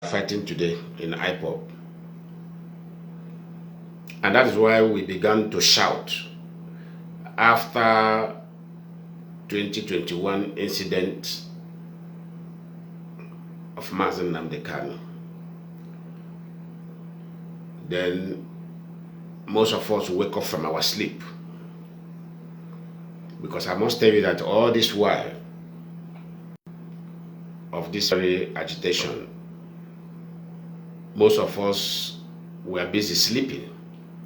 fighting today in Ipob. And that is why we began to shout after 2021 incident of Mazi Nnamdi Kanu. Then most of us wake up from our sleep. Because I must tell you that all this while of this very agitation, most of us were busy sleeping,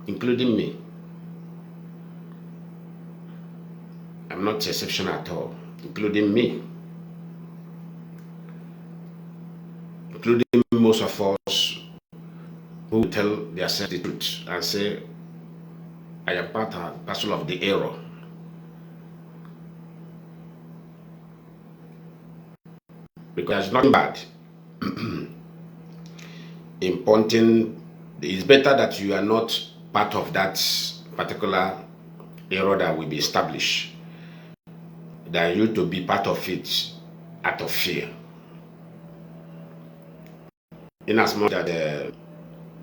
including me. I'm not exceptional at all, including me. Including most of us who tell themselves the truth and say, I am part and parcel of the error. Because it's not bad in pointing. It's better that you are not part of that particular error that will be established than you to be part of it out of fear. In as much that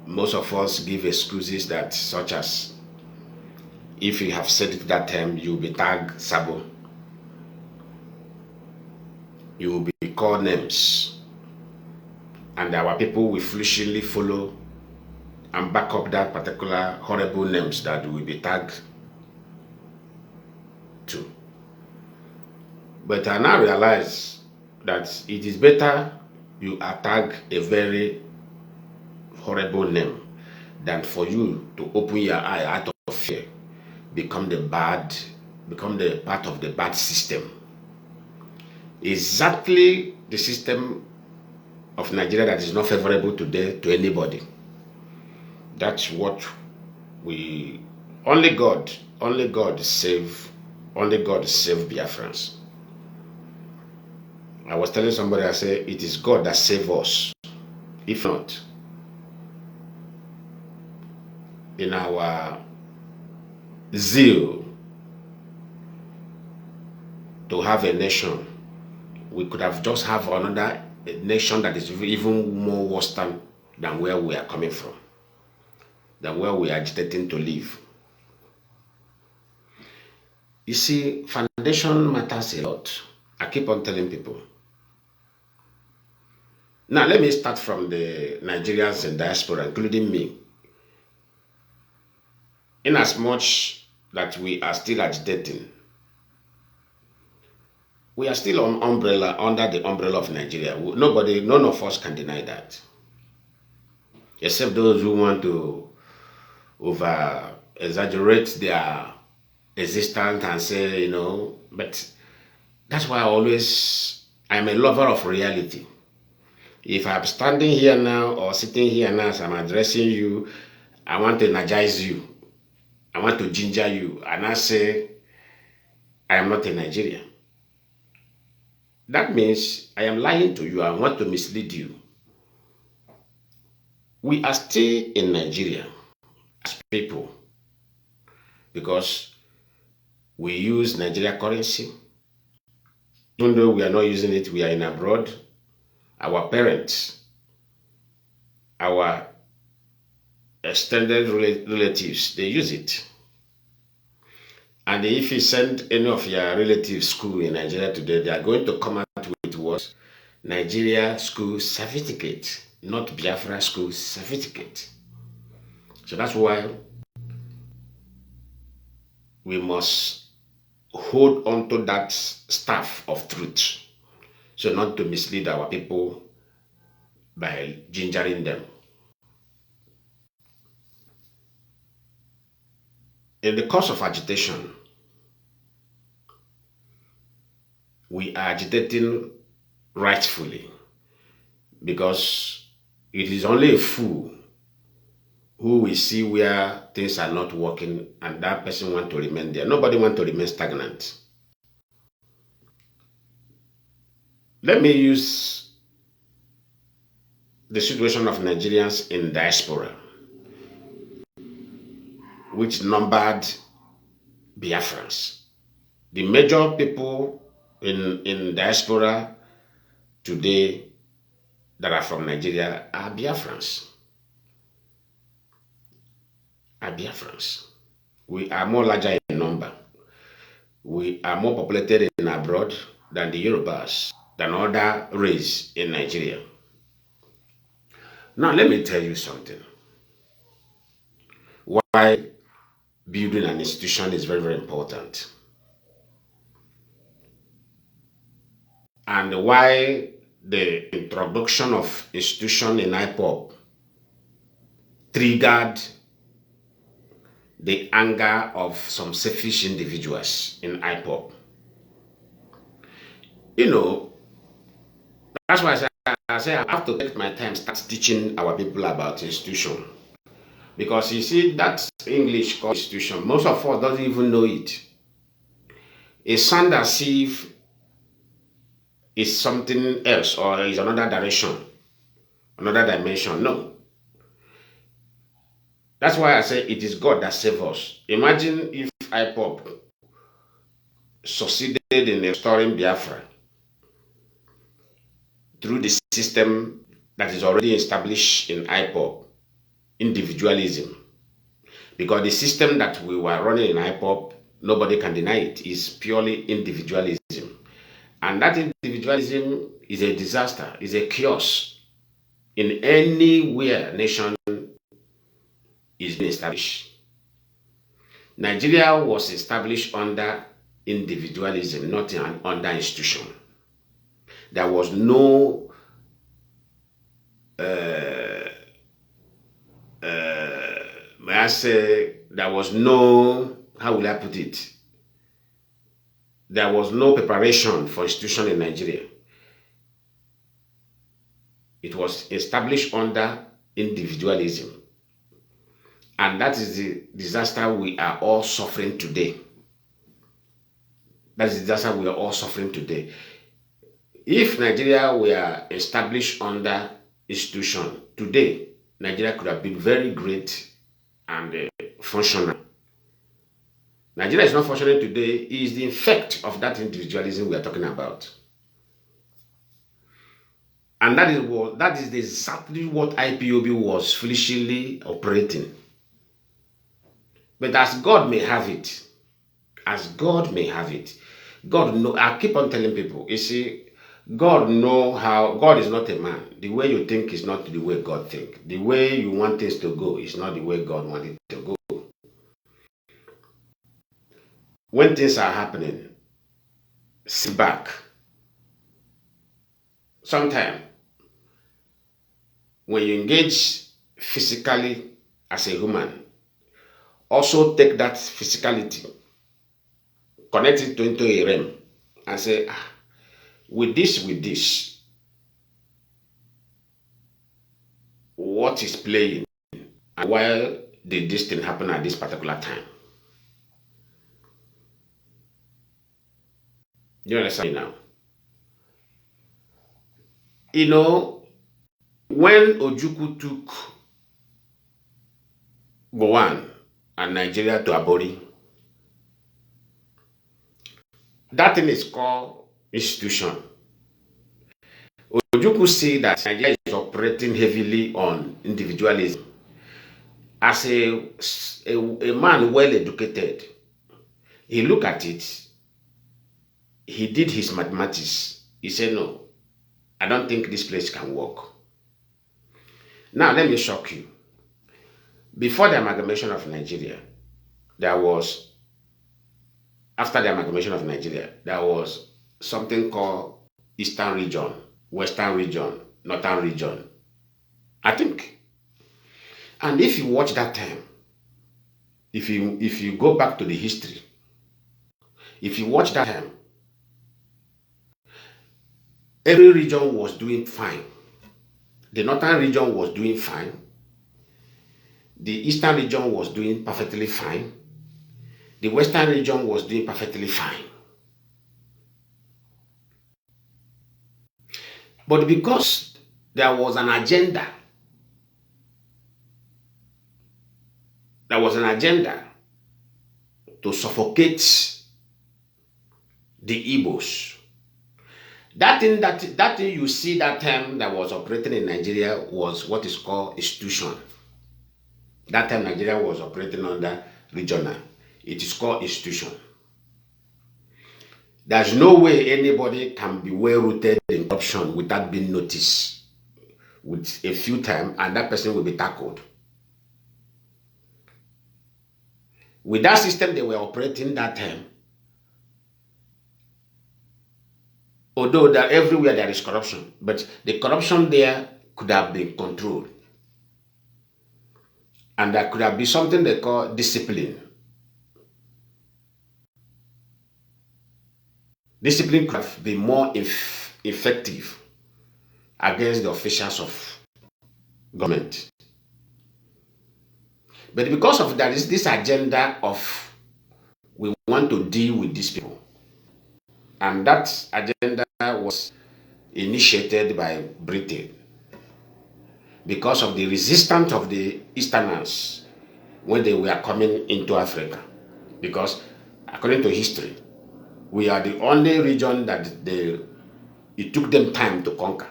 most of us give excuses that such as if you have said it that time, you will be tagged Sabo. You will be called names. And our people will foolishly follow and back up that particular horrible names that will be tagged to. But I now realize that it is better you attack a very horrible name than for you to open your eye out of fear, become the part of the bad system. Exactly the system of Nigeria that is not favorable today to anybody. That's what only God save Biafrans. I was telling somebody, I say, it is God that save us. If not, in our zeal to have a nation, we could have just have another nation that is even more worse than where we are coming from, than where we are agitating to live. You see, foundation matters a lot. I keep on telling people. Now, let me start from the Nigerians and diaspora, including me. In as much that we are still agitating, we are still under the umbrella of Nigeria. None of us can deny that. Except those who want to over-exaggerate their existence and say, but that's why I'm a lover of reality. If I'm standing here now or sitting here now as I'm addressing you, I want to energize you. I want to ginger you. And I say, I am not a Nigerian. That means I am lying to you. I want to mislead you. We are still in Nigeria as people because we use Nigeria currency. Even though we are not using it, we are in abroad. Our parents, our extended relatives, they use it. And if you send any of your relatives to school in Nigeria today, they are going to come out with what? Nigeria school certificate, not Biafra school certificate. So that's why we must hold on to that staff of truth, so not to mislead our people by gingering them. In the course of agitation, we are agitating rightfully because it is only a fool who will see where things are not working and that person wants to remain there. Nobody wants to remain stagnant. Let me use the situation of Nigerians in diaspora, which numbered Biafrans. The major people in diaspora today that are from Nigeria are Biafrans. Are Biafrans. We are more larger in number. We are more populated in abroad than the Yorubas, than other race in Nigeria. Now, let me tell you something. Why building an institution is very, very important. And why the introduction of institution in Ipob triggered the anger of some selfish individuals in Ipob. You know, that's why I say I have to take my time start teaching our people about institution. Because you see, that English called institution, most of us doesn't even know it. It sounds as if it's something else or is another direction, another dimension. No. That's why I say it is God that saves us. Imagine if Ipob succeeded in restoring Biafra through the system that is already established in Ipob, individualism. Because the system that we were running in Ipob, nobody can deny it, is purely individualism. And that individualism is a disaster, is a chaos in anywhere nation is being established. Nigeria was established under individualism, not under institution. There was no may I say, there was no, how will I put it? There was no preparation for institution in Nigeria. It was established under individualism. And that is the disaster we are all suffering today. That is the disaster we are all suffering today. If Nigeria were established under institution, today, Nigeria could have been very great and functional. Nigeria is not functioning today. It is the effect of that individualism we are talking about. And that is exactly what IPOB was foolishly operating. But as God may have it, God know. I keep on telling people, you see, God know how. God is not a man. The way you think is not the way God think. The way you want things to go is not the way God wanted it to go. When things are happening, sit back. Sometimes, when you engage physically as a human, also take that physicality, connect it into a realm, and say, with this, what is playing, and why did this thing happen at this particular time? You understand now? You know, when Ojukwu took Gowon and Nigeria to Abori, that thing is called institution. Ojukwu see that Nigeria is operating heavily on individualism. As a man well educated, he looked at it, he did his mathematics. He said, no, I don't think this place can work. Now, let me shock you. Before the amalgamation of Nigeria, after the amalgamation of Nigeria, there was something called Eastern Region, Western Region, Northern Region. I think. And if you watch that time, if you go back to the history, if you watch that time, every region was doing fine. The Northern Region was doing fine. The Eastern Region was doing perfectly fine. The Western Region was doing perfectly fine. But because there was an agenda, to suffocate the Igbos, That thing you see that time that was operating in Nigeria was what is called institution. That time Nigeria was operating under regional. It is called institution. There's no way anybody can be well rooted in corruption without being noticed with a few times, and that person will be tackled. With that system they were operating that time, although that everywhere there is corruption, but the corruption there could have been controlled. And there could have been something they call discipline. Discipline could have been more effective against the officials of government. But because of that is this agenda of we want to deal with these people. And that agenda was initiated by Britain because of the resistance of the Easterners when they were coming into Africa. Because according to history, we are the only region that it took them time to conquer.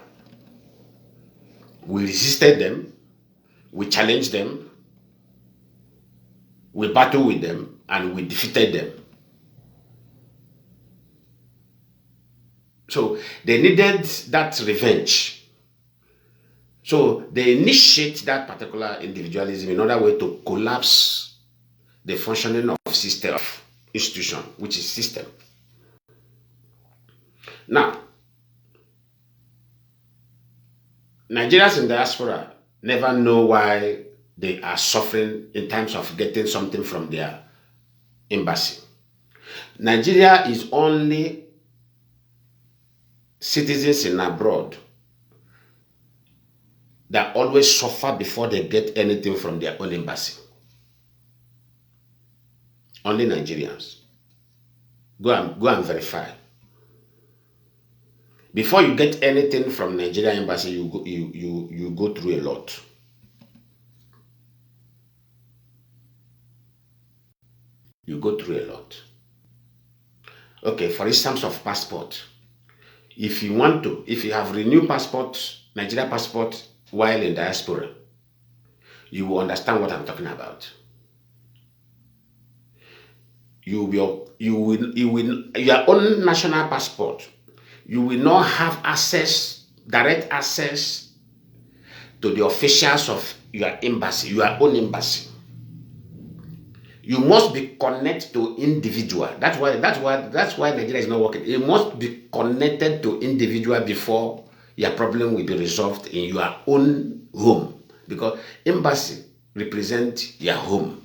We resisted them, we challenged them, we battled with them, and we defeated them. So they needed that revenge. So they initiate that particular individualism in order way to collapse the functioning of system, of institution, which is system. Now, Nigerians in diaspora never know why they are suffering in terms of getting something from their embassy. Nigeria is only citizens in abroad that always suffer before they get anything from their own embassy. Only Nigerians. Go and verify. Before you get anything from Nigeria embassy, you go through a lot. You go through a lot. Okay, for instance of passport. If you have renewed passport, Nigeria passport while in diaspora, you will understand what I'm talking about. Your own national passport, you will not have direct access to the officials of your embassy, your own embassy. You must be connected to individual. That's why Nigeria is not working. You must be connected to individual before your problem will be resolved in your own home. Because embassy represents your home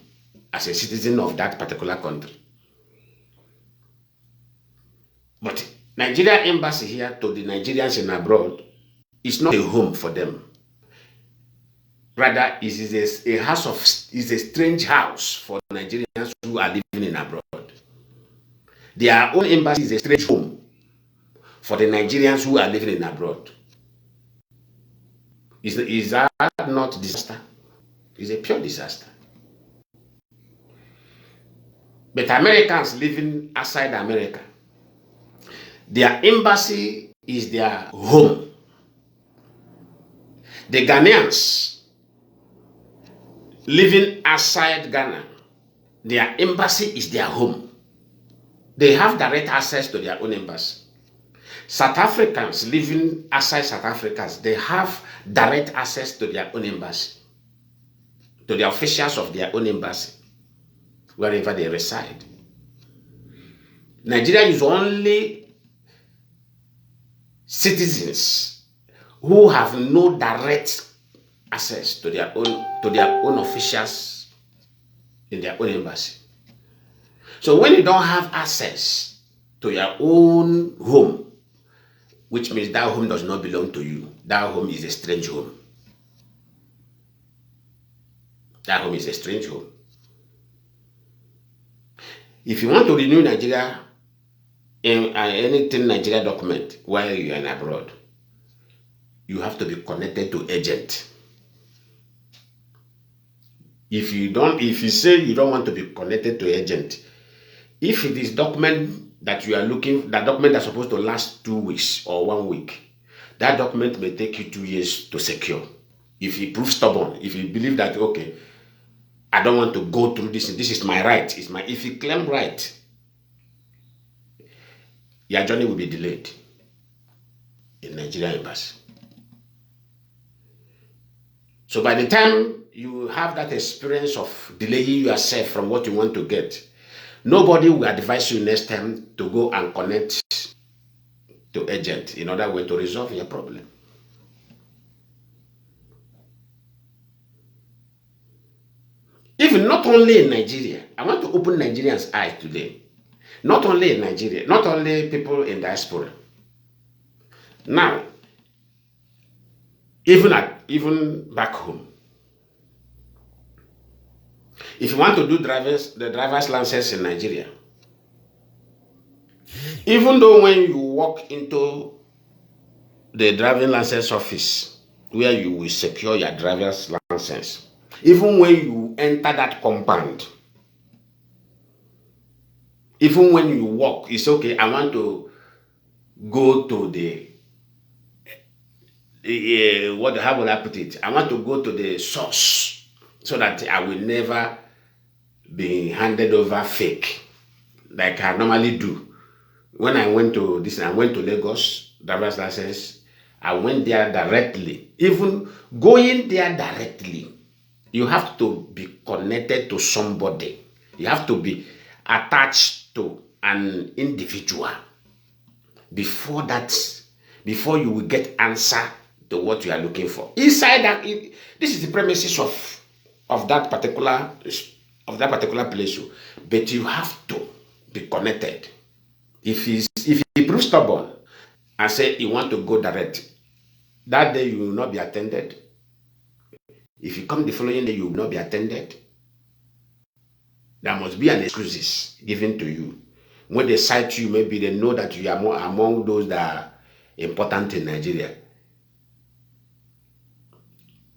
as a citizen of that particular country. But Nigeria embassy here to the Nigerians in abroad is not a home for them. Rather, it is a strange house for Nigerians who are living in abroad. Their own embassy is a strange home for the Nigerians who are living in abroad. Is that not disaster? It's a pure disaster. But Americans living outside America, their embassy is their home. The Ghanaians living outside Ghana, their embassy is their home. They have direct access to their own embassy. South Africans living outside South Africa, they have direct access to their own embassy, to the officials of their own embassy, wherever they reside. Nigeria is only citizens who have no direct access to their own officials in their own embassy. So when you don't have access to your own home, which means that home does not belong to you, that home is a strange home. That home is a strange home. If you want to renew Nigeria in anything Nigeria document while you are in abroad, you have to be connected to agent. If you say you don't want to be connected to agent, if it is document that you are looking, that document that's supposed to last 2 weeks or 1 week, that document may take you 2 years to secure. If you prove stubborn, if you believe that, okay, I don't want to go through this, this is my right, if you claim right, your journey will be delayed in Nigeria embassy. So by the time you have that experience of delaying yourself from what you want to get, nobody will advise you next time to go and connect to agent in order way to resolve your problem. Even not only in Nigeria, I want to open Nigerians' eyes today. Not only in Nigeria, not only people in diaspora. Now, even back home, if you want to do the driver's license in Nigeria, even though when you walk into the driving license office where you will secure your driver's license, even when you enter that compound, even when you walk, it's okay, I want to go to how will I put it? I want to go to the source so that I will never be handed over fake like I normally do. When I went to Lagos, driver's license, I went there directly. Even going there directly, you have to be connected to somebody. You have to be attached to an individual before you will get answer to what you are looking for. Inside that, this is the premises of that particular place. But you have to be connected. If he proves stubborn and say he want to go direct, that day you will not be attended. If you come the following day, you will not be attended. There must be an excuse given to you. When they cite you, maybe they know that you are among those that are important in Nigeria.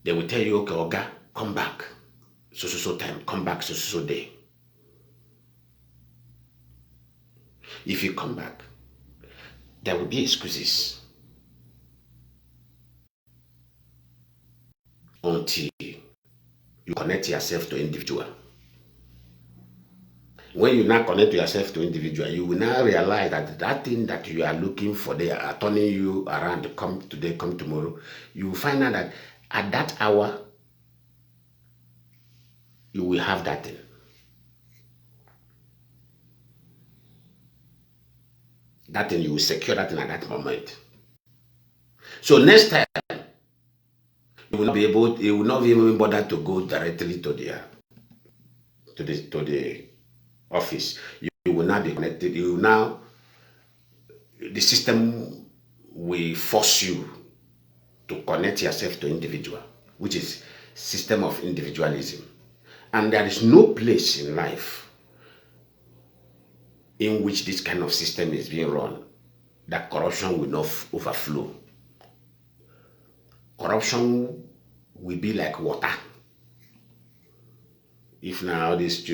They will tell you, okay, Oga, come back. So time, come back so day. If you come back, there will be excuses until you connect yourself to individual. When you now connect yourself to individual, you will now realize that thing that you are looking for, they are turning you around, come today, come tomorrow. You will find out that at that hour, you will have that thing. That thing, you will secure that thing at that moment. So next time, you will not even bother to go directly to the office. You will now be connected. The system will force you to connect yourself to individual, which is system of individualism. And there is no place in life in which this kind of system is being run that corruption will not overflow. Corruption will be like water. If now all these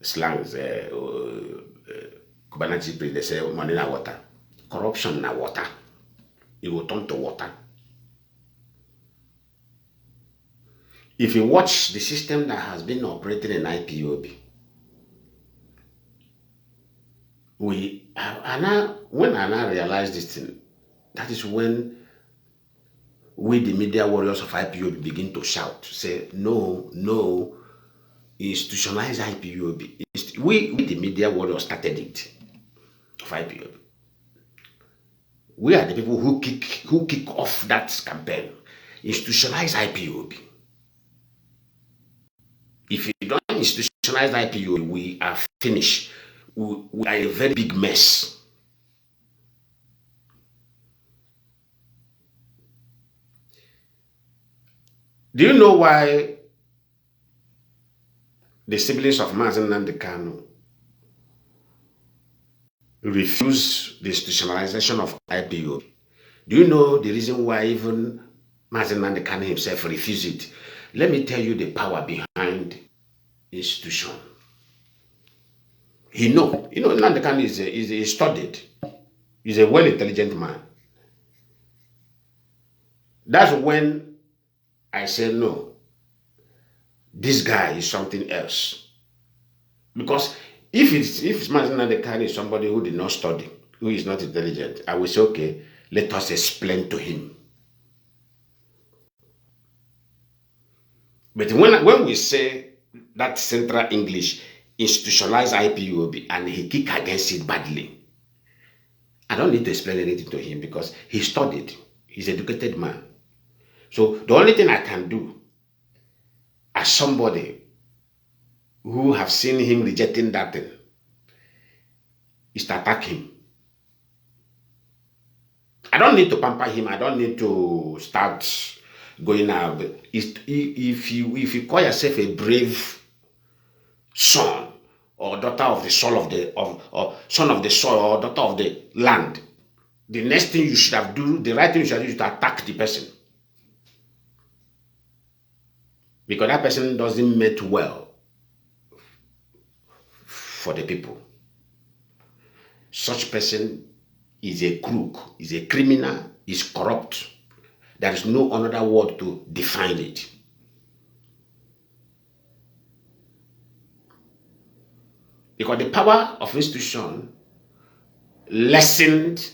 slangs, Kubanachi, they say money na water. Corruption na water. It will turn to water. If you watch the system that has been operating in IPOB, when I realized this thing, that is when we, the media warriors of IPOB, begin to shout, say, no, institutionalize IPOB. We, the media warriors, started it, of IPOB. We are the people who kick off that campaign. Institutionalize IPOB. If you don't institutionalize IPOB, we are finished. We are a very big mess. Do you know why the siblings of Mazi and Kanu refuse the institutionalization of IPOB? Do you know the reason why even Mazi and Kanu himself refused it? Let me tell you the power behind institution. He know. You know, Nnamdi Kanu is studied. He's a well-intelligent man. That's when I said, no, this guy is something else. Because if Mazi Nnamdi Kanu is somebody who did not study, who is not intelligent, I will say, okay, let us explain to him. But when we say that Central English institutionalized IPOB and he kick against it badly, I don't need to explain anything to him because he studied. He's an educated man. So the only thing I can do as somebody who have seen him rejecting that thing is to attack him. I don't need to pamper him. I don't need to start going out. If you call yourself a brave son or daughter of the soul of the or son of the soil or daughter of the land, the next thing you should have do, the right thing you should do is to attack the person. Because that person doesn't meet well for the people. Such person is a crook, is a criminal, is corrupt. There is no another word to define it. Because the power of institution lessened,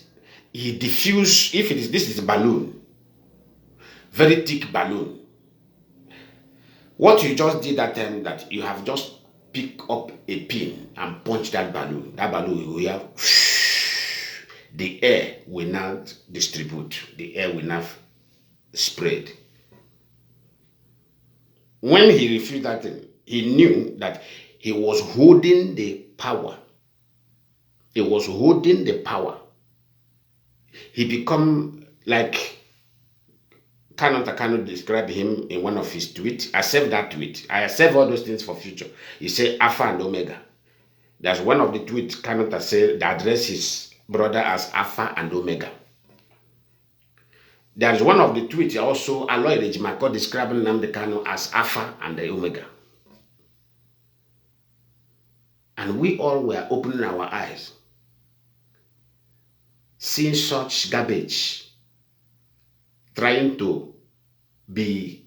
he diffused, if it is, this is a balloon, very thick balloon. What you just did that time, that you have just picked up a pin and punched that balloon will have, the air will now distribute, the air will now spread. When he refused that thing, he knew that he was holding the power. He was holding the power. He become like Kanu described him in one of his tweets. I saved that tweet. I save all those things for future. He said Alpha and Omega. There's one of the tweets Kanu said that address his brother as Alpha and Omega. There's one of the tweets also Aloy Rejimako describing Nnamdi Kanu as Alpha and the Omega. And we all were opening our eyes, seeing such garbage trying to be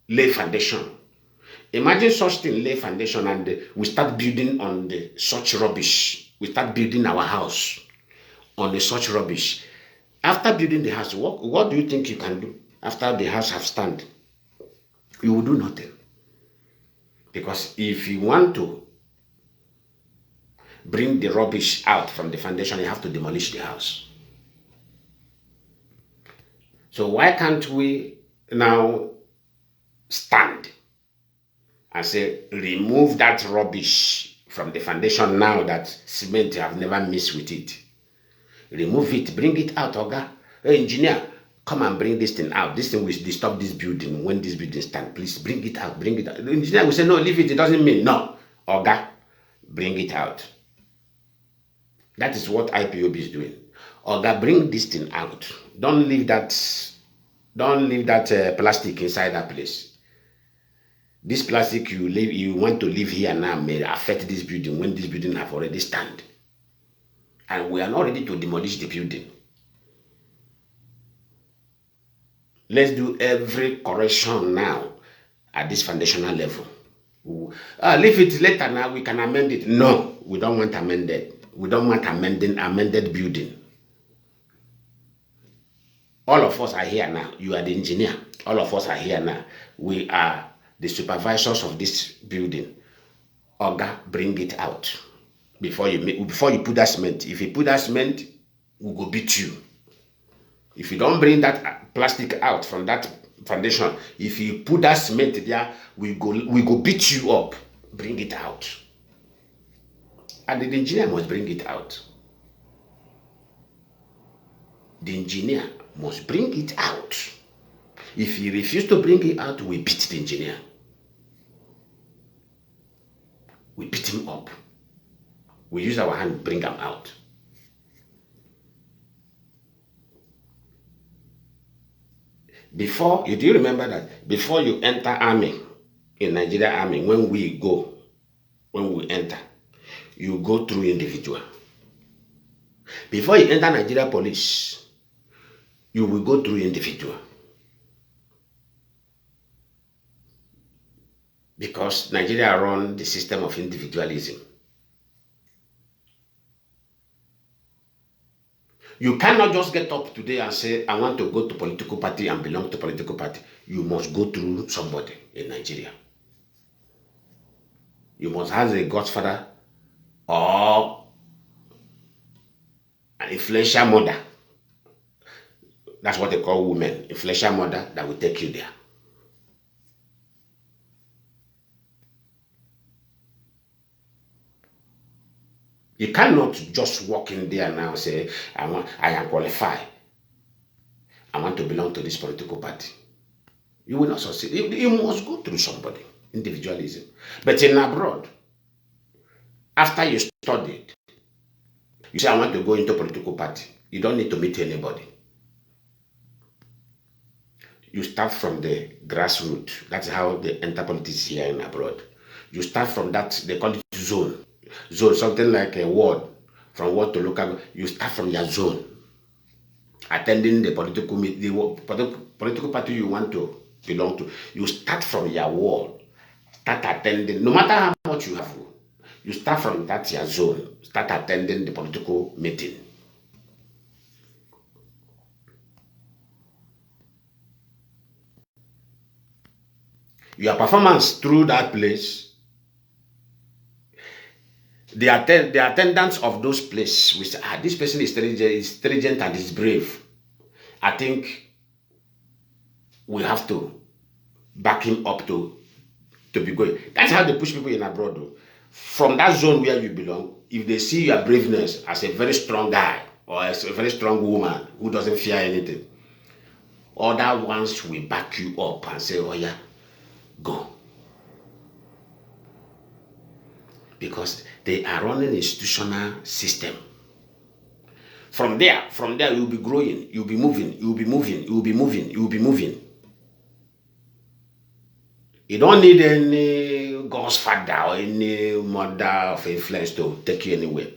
lay foundation. Imagine such thing lay foundation and we start building on the such rubbish. We start building our house on the such rubbish. After building the house, what do you think you can do after the house have stand? You will do nothing. Because if you want to bring the rubbish out from the foundation, you have to demolish the house. So why can't we now stand and say, remove that rubbish from the foundation now that cement have never mixed with it? Remove it, bring it out, Oga. Hey, engineer, come and bring this thing out. This thing will disturb this building. When this building stand, please bring it out, bring it out. The engineer will say, no, leave it. It doesn't mean no. Oga, bring it out. That is what IPOB is doing. Oga, bring this thing out. Don't leave that plastic inside that place. This plastic you want to leave here now may affect this building when this building have already stand. And we are not ready to demolish the building. Let's do every correction now at this foundational level. Leave it later now, we can amend it. No, we don't want amended. We don't want amended building. All of us are here now. You are the engineer. All of us are here now. We are the supervisors of this building. Oga, bring it out. Before you put that cement. If you put that cement, we go beat you. If you don't bring that plastic out from that foundation, if you put that cement there, we go beat you up. Bring it out. And the engineer must bring it out. The engineer must bring it out. If he refuses to bring it out, we beat the engineer. We beat him up. We use our hand to bring him out. Do you remember that before you enter army, in Nigeria army, when we go when we enter, you go through individual. Before you enter Nigeria police, you will go through individual. Because Nigeria run the system of individualism. You cannot just get up today and say, I want to go to political party and belong to political party. You must go through somebody in Nigeria. You must have a godfather or an influential mother. That's what they call women, influential mother that will take you there. You cannot just walk in there now and say, I am qualified. I want to belong to this political party. You will not succeed. You must go through somebody, individualism. But in abroad, after you studied, you say, I want to go into political party. You don't need to meet anybody. You start from the grassroots. That's how they enter politics here in abroad. You start from that, they call it zone. Zone, something like a ward. From ward to local, you start from your zone. Attending the political party you want to belong to. You start from your ward. Start attending, no matter how much you have. You start from that your zone. Start attending the political meeting. Your performance through that place, the attendance of those places, we say, this person is intelligent and is brave. I think we have to back him up to be going. That's how they push people in abroad. Though. From that zone where you belong, if they see your braveness as a very strong guy or as a very strong woman who doesn't fear anything, other ones will back you up and say, oh yeah, go. Because they are running an institutional system. From there, you'll be growing, you'll be moving. You don't need any God's father or any mother of influence to take you anywhere.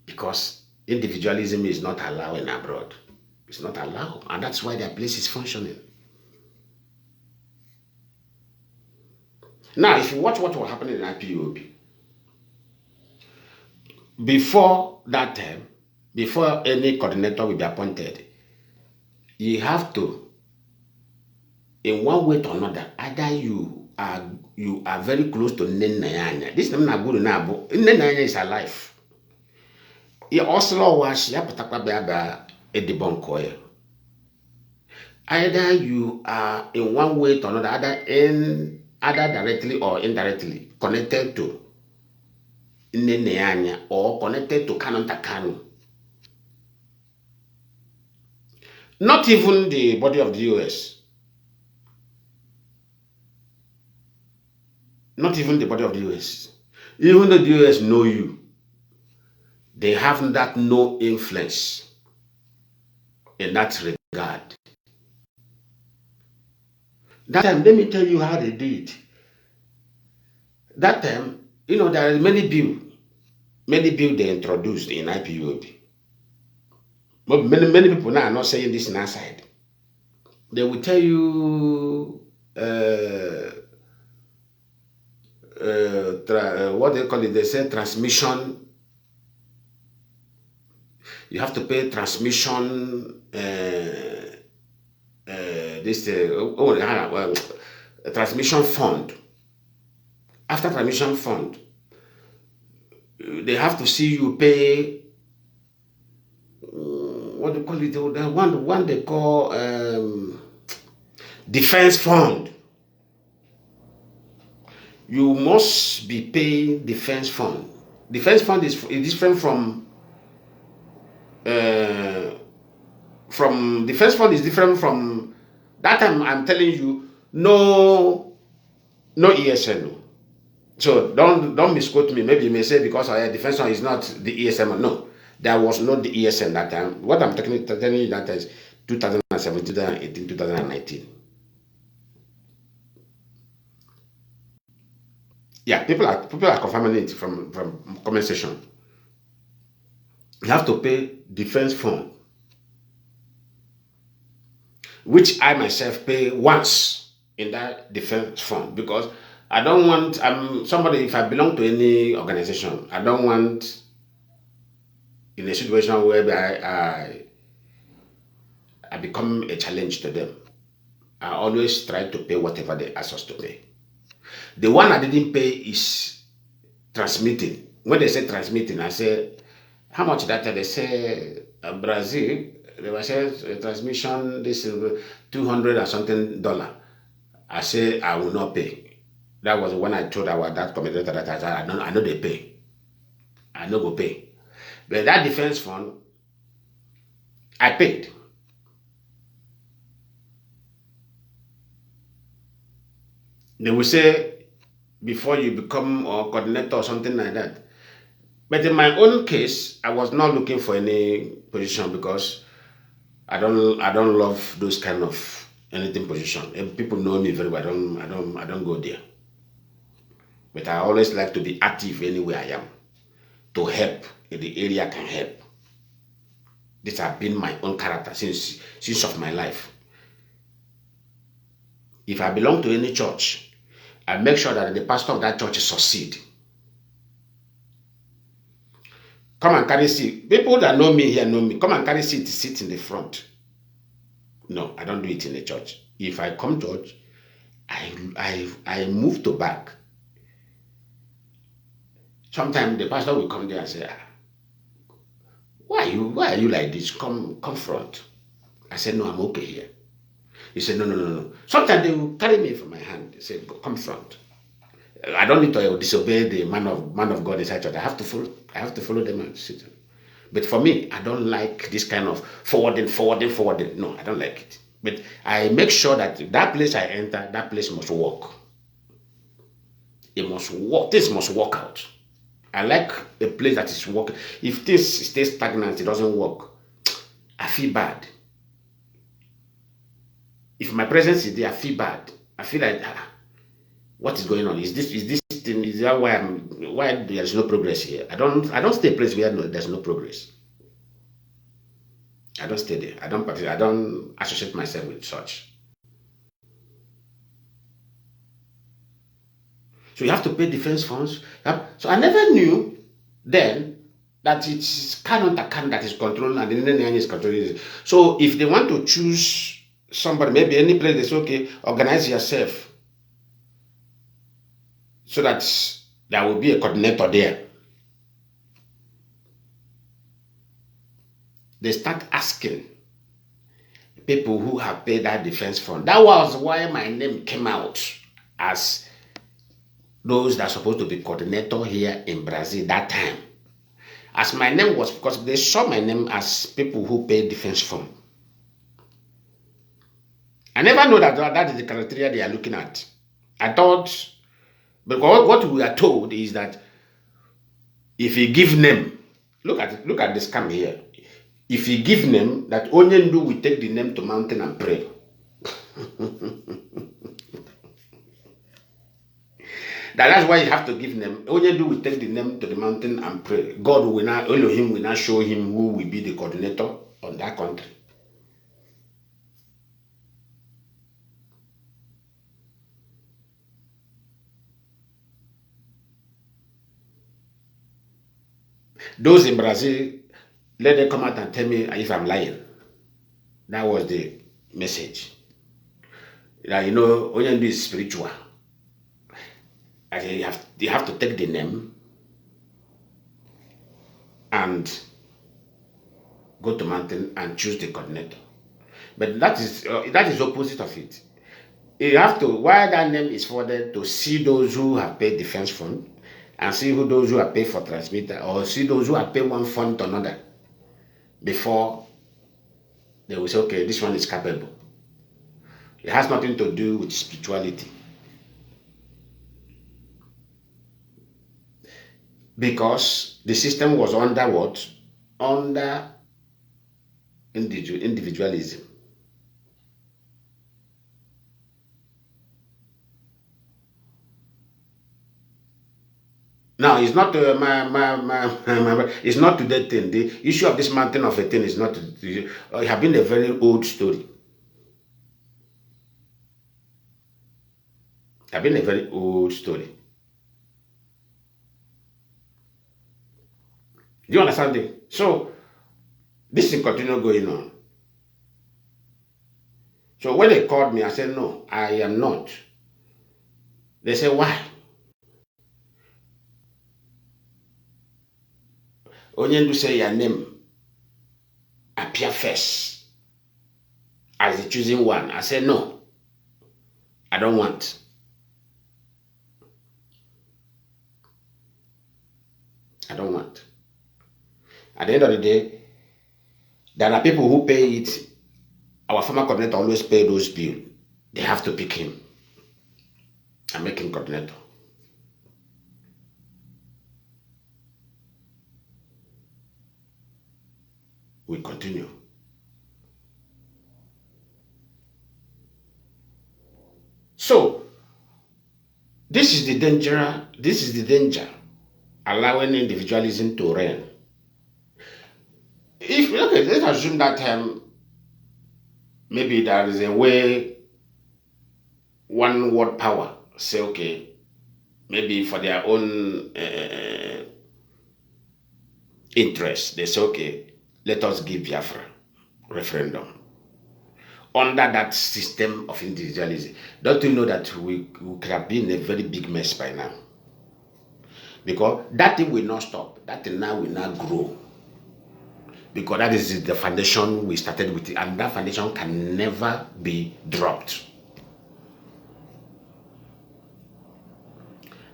Because individualism is not allowed in abroad. It's not allowed. And that's why their place is functioning. Now, if you watch what was happening in IPOB, before that time, before any coordinator will be appointed, you have to, in one way or another, either you are very close to Nnamdi. This is not good enough. Nnamdi is alive. He also was a debunker. Either you are in one way or another, either directly or indirectly connected to Nnamdi or connected to Kanu. Not even the body of the US. Not even the body of the US. Even though the US know you, they have that no influence in that regard. That time, let me tell you how they did. That time, there are many bills they introduced in IPOB. But many people now are not saying this in our side. They will tell you what they call it. They say transmission. You have to pay transmission. Transmission fund. After transmission fund, they have to see you pay. What do you call it? The one they call defense fund. You must be paying defense fund. Defense fund is different from defense fund is different from that time. I'm telling you, no ESN. So don't misquote me. Maybe you may say because our defense fund is not the ESM. No, there was not the ESN that time. What I'm telling you that is 2017, 2018, 2019. Yeah, people are confirming it from comment section. You have to pay defense fund, which I myself pay once in that defense fund, because I don't want, I'm somebody, if I belong to any organization, I don't want in a situation where I become a challenge to them. I always try to pay whatever they ask us to pay. The one I didn't pay is transmitting. When they say transmitting, I say, how much data? They say Brazil, they were saying transmission, this is 200 or something dollar. I say I will not pay. That was when I told our that commentator that I said, I know they pay. I know go pay. But that defense fund, I paid. They will say before you become a coordinator or something like that. But in my own case, I was not looking for any position, because I don't love those kind of anything position. And people know me very well. I don't go there. But I always like to be active anywhere I am, to help in the area I can help. This has been my own character since of my life. If I belong to any church, I make sure that the pastor of that church succeed. Come and carry seat. People that know me here know me. Come and carry seat, sit in the front. No, I don't do it in the church. If I come to church, I move to back. Sometimes the pastor will come there and say, why are you like this? Come front. I said, no, I'm okay here. He said, no. Sometimes they will carry me from my hand. They say, come front. I don't need to disobey the man of God inside church. I have to follow them and sit. But for me, I don't like this kind of forwarding. No, I don't like it. But I make sure that that place I enter, that place must work. It must work. This must work out. I like a place that is working. If this stays stagnant, it doesn't work, I feel bad. If my presence is there, I feel bad. I feel like, what is going on? Is this thing? Is that why there is no progress here? I don't stay a place where there's no progress. I don't stay there. I don't associate myself with such. So you have to pay defense funds. So I never knew then that it's Kanu that is controlling and the Nnamdi is controlling it. So if they want to choose somebody, maybe any place, they say, okay, organize yourself so that there will be a coordinator there. They start asking people who have paid that defense fund. That was why my name came out as those that are supposed to be coordinator here in Brazil that time. As my name was, because they saw my name as people who pay defense fund. I never know that is the criteria they are looking at. I thought, because what we are told is that if you give name, look at the scam here. If you give name, that Onyendu will take the name to mountain and pray. That's why you have to give name. Onyendu will take the name to the mountain and pray. God will not, Elohim will not show him who will be the coordinator on that country. Those in Brazil, let them come out and tell me if I'm lying. That was the message. That, Onyendu is spiritual. You have to take the name and go to mountain and choose the coordinator. But that is opposite of it. You have to, why that name is forwarded, to see those who have paid defense fund and see those who have paid for transmitter, or see those who have paid one fund to another before they will say, okay, this one is capable. It has nothing to do with spirituality. Because the system was under what? Under individualism. It's not it's not today thing. The issue of this mountain of a thing is not. It have been a very old story. Have been a very old story. Do you understand it? So this thing continue going on. So when they called me, I said, no, I am not. They said, why? Only to say your name appear first as the choosing one. I said, no, I don't want. I don't want. At the end of the day, there are people who pay it. Our former coordinator always pay those bills. They have to pick him and make him coordinator. We continue. So, this is the danger. This is the danger. Allowing individualism to reign. If let's assume that maybe there is a way one world power say, okay, maybe for their own interest, they say, okay, let us give Biafra referendum under that system of individualism. Don't you know that we could have been in a very big mess by now? Because that thing will not stop. That thing now will not grow. Because that is the foundation we started with, and that foundation can never be dropped.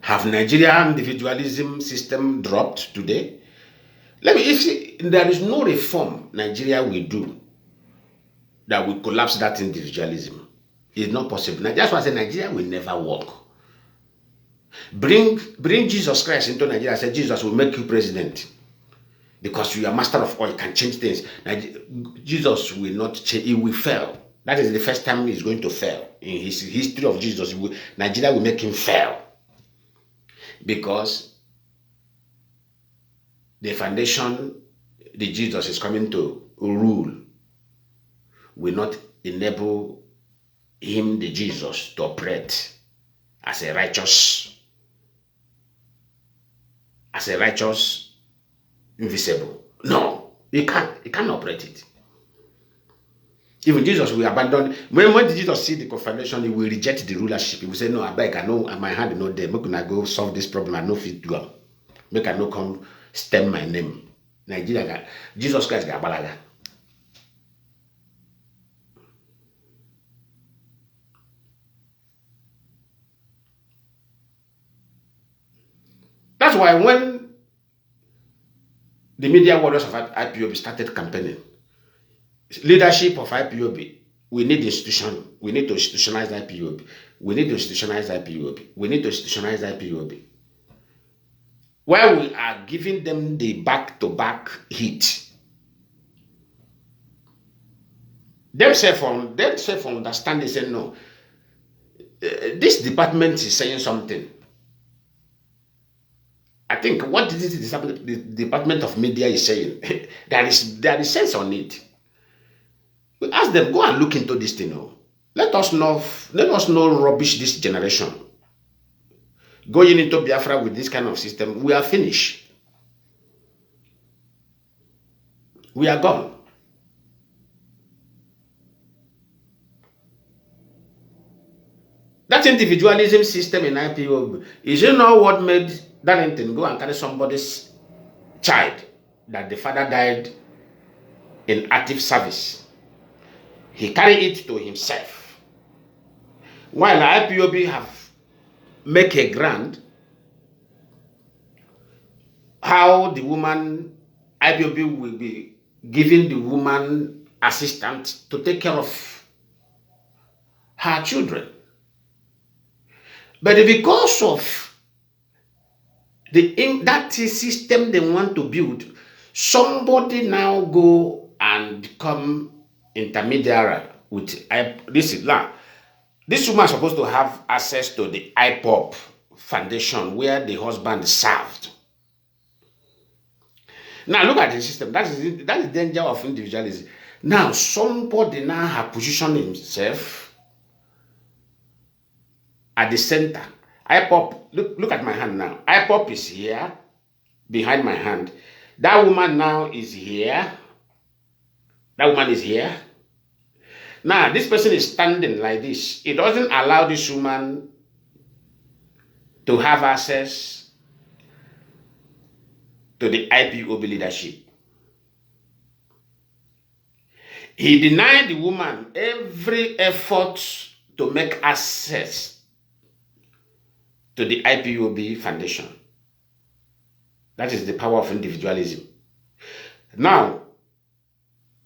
Have Nigeria individualism system dropped today? If there is no reform Nigeria will do that will collapse that individualism, it's not possible. That's why I say Nigeria will never work. Bring Jesus Christ into Nigeria. I said, Jesus will make you president because you are master of all. You can change things. Jesus will not change. He will fail. That is the first time he's going to fail in his history of Jesus. Nigeria will make him fail because the foundation that Jesus is coming to rule will not enable him, the Jesus, to operate as a righteous invisible. No, he can't operate it. Even Jesus will abandon. When Jesus see the confirmation, he will reject the rulership. He will say, no, I beg, I know my hand is not there. Make I go solve this problem. I know fit do. Make I no come stem my name. Nigeria, Jesus Christ got balaga. That's why when the media warriors of IPOB started campaigning, leadership of IPOB, we need institution. We need to institutionalize IPOB. We need to institutionalize IPOB. We need to institutionalize IPOB. While we are giving them the back-to-back hit, themselves understand, they say, no, this department is saying something. I think what the Department of Media is saying, there is sense on it. We ask them, go and look into this thing. Let us not rubbish this generation. Going into Biafra with this kind of system, we are finished. We are gone. That individualism system in IPOB, is you know what made Darlington go and carry somebody's child that the father died in active service? He carried it to himself. While IPOB have make a grant, how the woman, IPOB will be giving the woman assistant to take care of her children. But because of that system they want to build, somebody now go and become intermediary with this woman is supposed to have access to the Ipob foundation where the husband served. Now look at the system. That is the danger of individualism. Now somebody now has positioned himself at the center. Ipob, look at my hand now. Ipob is here, behind my hand. That woman now is here. That woman is here. Now this person is standing like this. It doesn't allow this woman to have access to the IPOB leadership. He denied the woman every effort to make access to the IPOB foundation. That is the power of individualism. Now,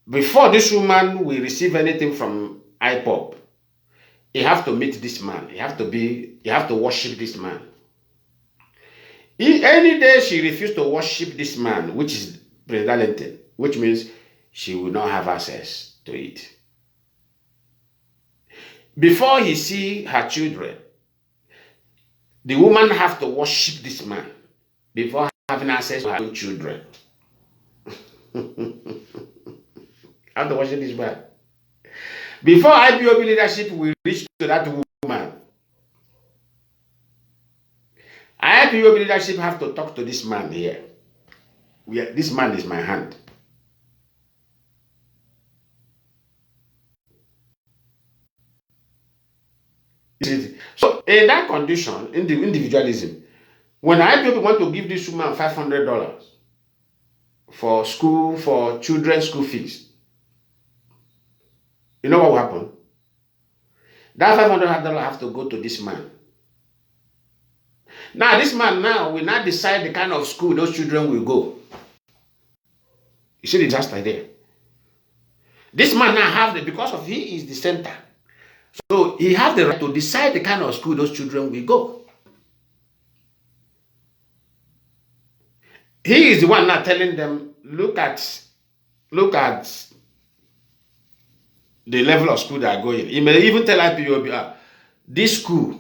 before this woman will receive anything from Ipob, he have to meet this man. He have to worship this man. Any day she refused to worship this man, which is President, which means she will not have access to it. Before he see her children, the woman have to worship this man before having access to her own children. Have to worship this man. Before IPOB leadership will reach to that woman, IPOB leadership have to talk to this man here. This man is my hand. So in that condition, in the individualism, when IPOB want to give this woman $500 for school, for children's school fees, you know what will happen? That $500 have to go to this man. Now this man now will not decide the kind of school those children will go. You see the disaster there. This man now have because of he is the center. So he has the right to decide the kind of school those children will go. He is the one now telling them, look at the level of school they are going. He may even tell IPOB, this school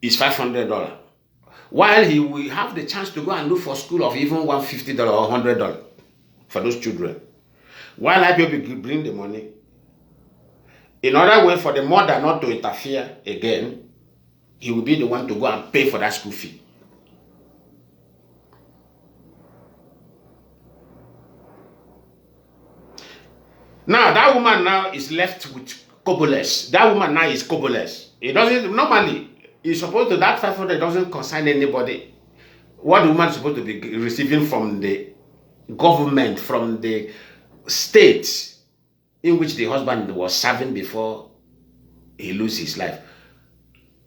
is $500. While he will have the chance to go and look for school of even $150 or $100 for those children. While IPOB will bring the money. In other words, for the mother not to interfere again, he will be the one to go and pay for that school fee. Now, that woman now is left with koboless. That woman now is koboless. It doesn't, normally, it's supposed to, that 500 doesn't concern anybody. What the woman is supposed to be receiving from the government, from the state in which the husband was serving before he loses his life,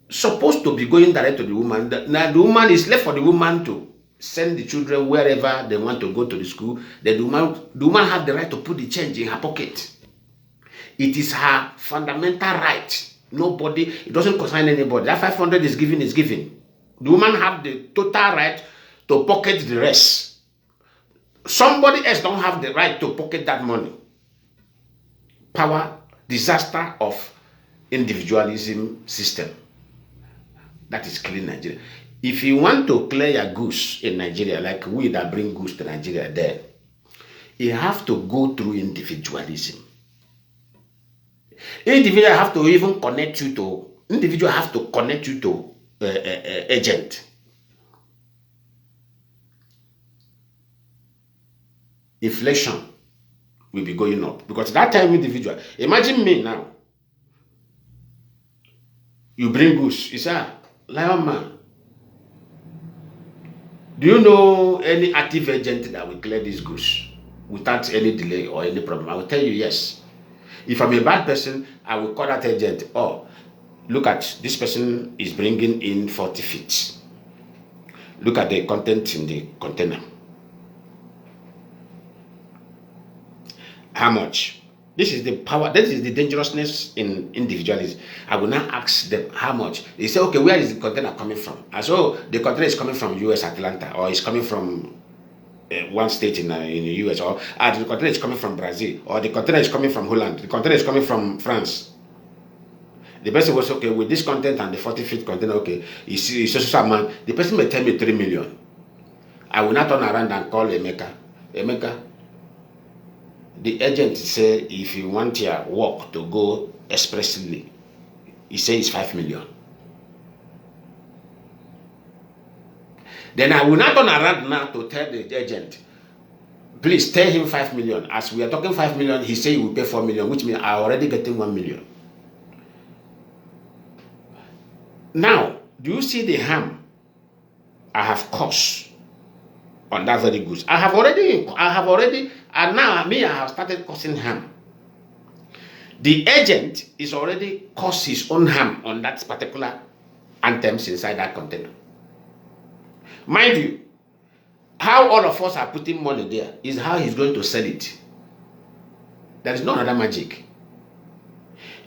supposed to be going direct to the woman. Now the woman is left for the woman to send the children wherever they want to go to the school. Then the woman have the right to put the change in her pocket. It is her fundamental right. Nobody, it doesn't concern anybody. That 500 is given is given. The woman have the total right to pocket the rest. Somebody else don't have the right to pocket that money. Power, disaster of individualism system. That is killing Nigeria. If you want to clear your goose in Nigeria, like we that bring goose to Nigeria there, you have to go through individualism. Individual have to even connect you to, individual have to connect you to agent. Inflation will be going up because that time individual. Imagine me now. You bring goods. You say, Lionman, do you know any active agent that will clear these goods without any delay or any problem? I will tell you yes. If I'm a bad person, I will call that agent. Oh, look at this person is bringing in 40 feet. Look at the content in the container. How much? This is the power, this is the dangerousness in individualism. I will now ask them how much. They say, okay, where is the container coming from? And so the container is coming from US Atlanta, or it's coming from one state in the US, or the container is coming from Brazil, or the container is coming from Holland, the container is coming from France. The person was okay with this content and the 40 feet container, okay, it's social amount. The person may tell me 3 million. I will not turn around and call a maker. Emeka, the agent say if you want your work to go expressly, he say it's 5 million. Then I will not turn around now to tell the agent, please tell him 5 million. As we are talking 5 million, he say he will pay 4 million, which means I already getting 1 million. Now, do you see the harm I have caused on that very goods? I have already, and now me, I have started causing harm. The agent is already caused his own harm on that particular items inside that container. Mind you, how all of us are putting money there is how he's going to sell it. There is no other magic.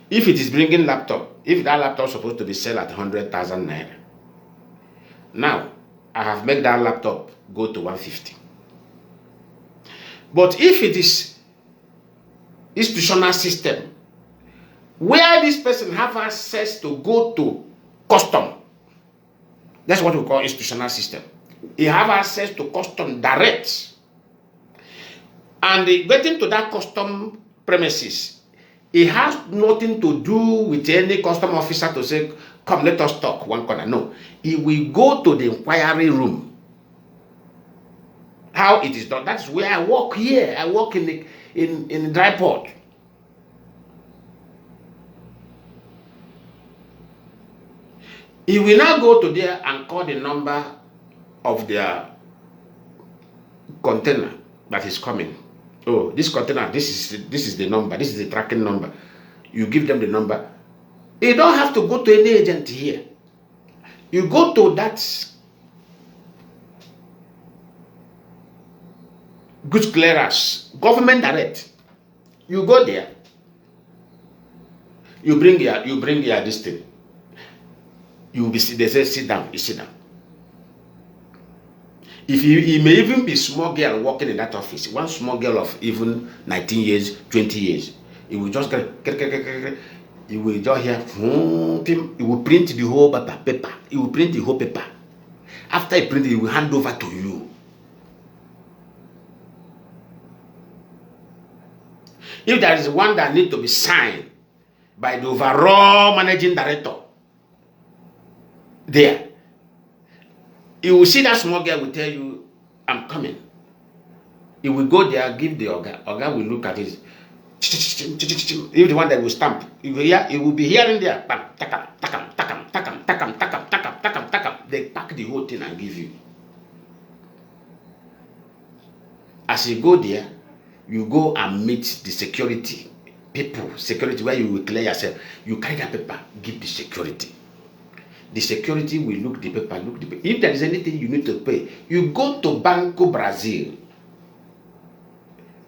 If it is bringing laptop, if that laptop is supposed to be sold at 100,000 naira, now I have made that laptop go to 150. But if it is institutional system, where this person have access to go to custom, that's what we call institutional system. He have access to custom direct. And getting to that custom premises, it has nothing to do with any custom officer to say, come, let us talk one corner. No. He will go to the inquiry room. How it is done. That's where I work here. I work in the dry port. He will now go to there and call the number of their container that is coming. Oh, this container, this is the number, this is the tracking number. You give them the number. You don't have to go to any agent here. You go to that goods clearance, government direct. You go there. You bring your this thing. You will be, they say sit down, you sit down. If he may even be small girl working in that office, one small girl of even 19 years, 20 years, he will just he will just hear, he will print the whole paper. He will print the whole paper. After he print it, he will hand over to you. If there is one that needs to be signed by the overall managing director, there, you will see that small girl will tell you, I'm coming. He will go there, give the Oga. Oga will look at it. If the one that will stamp, he will be hearing there. Takam, takam, takam, takam, takam, takam, takam, takam, takam. They pack the whole thing and give you. As you go there, you go and meet the security people, security where you will clear yourself. You carry that paper, give the security. The security will look the paper, If there is anything you need to pay, you go to Banco Brazil,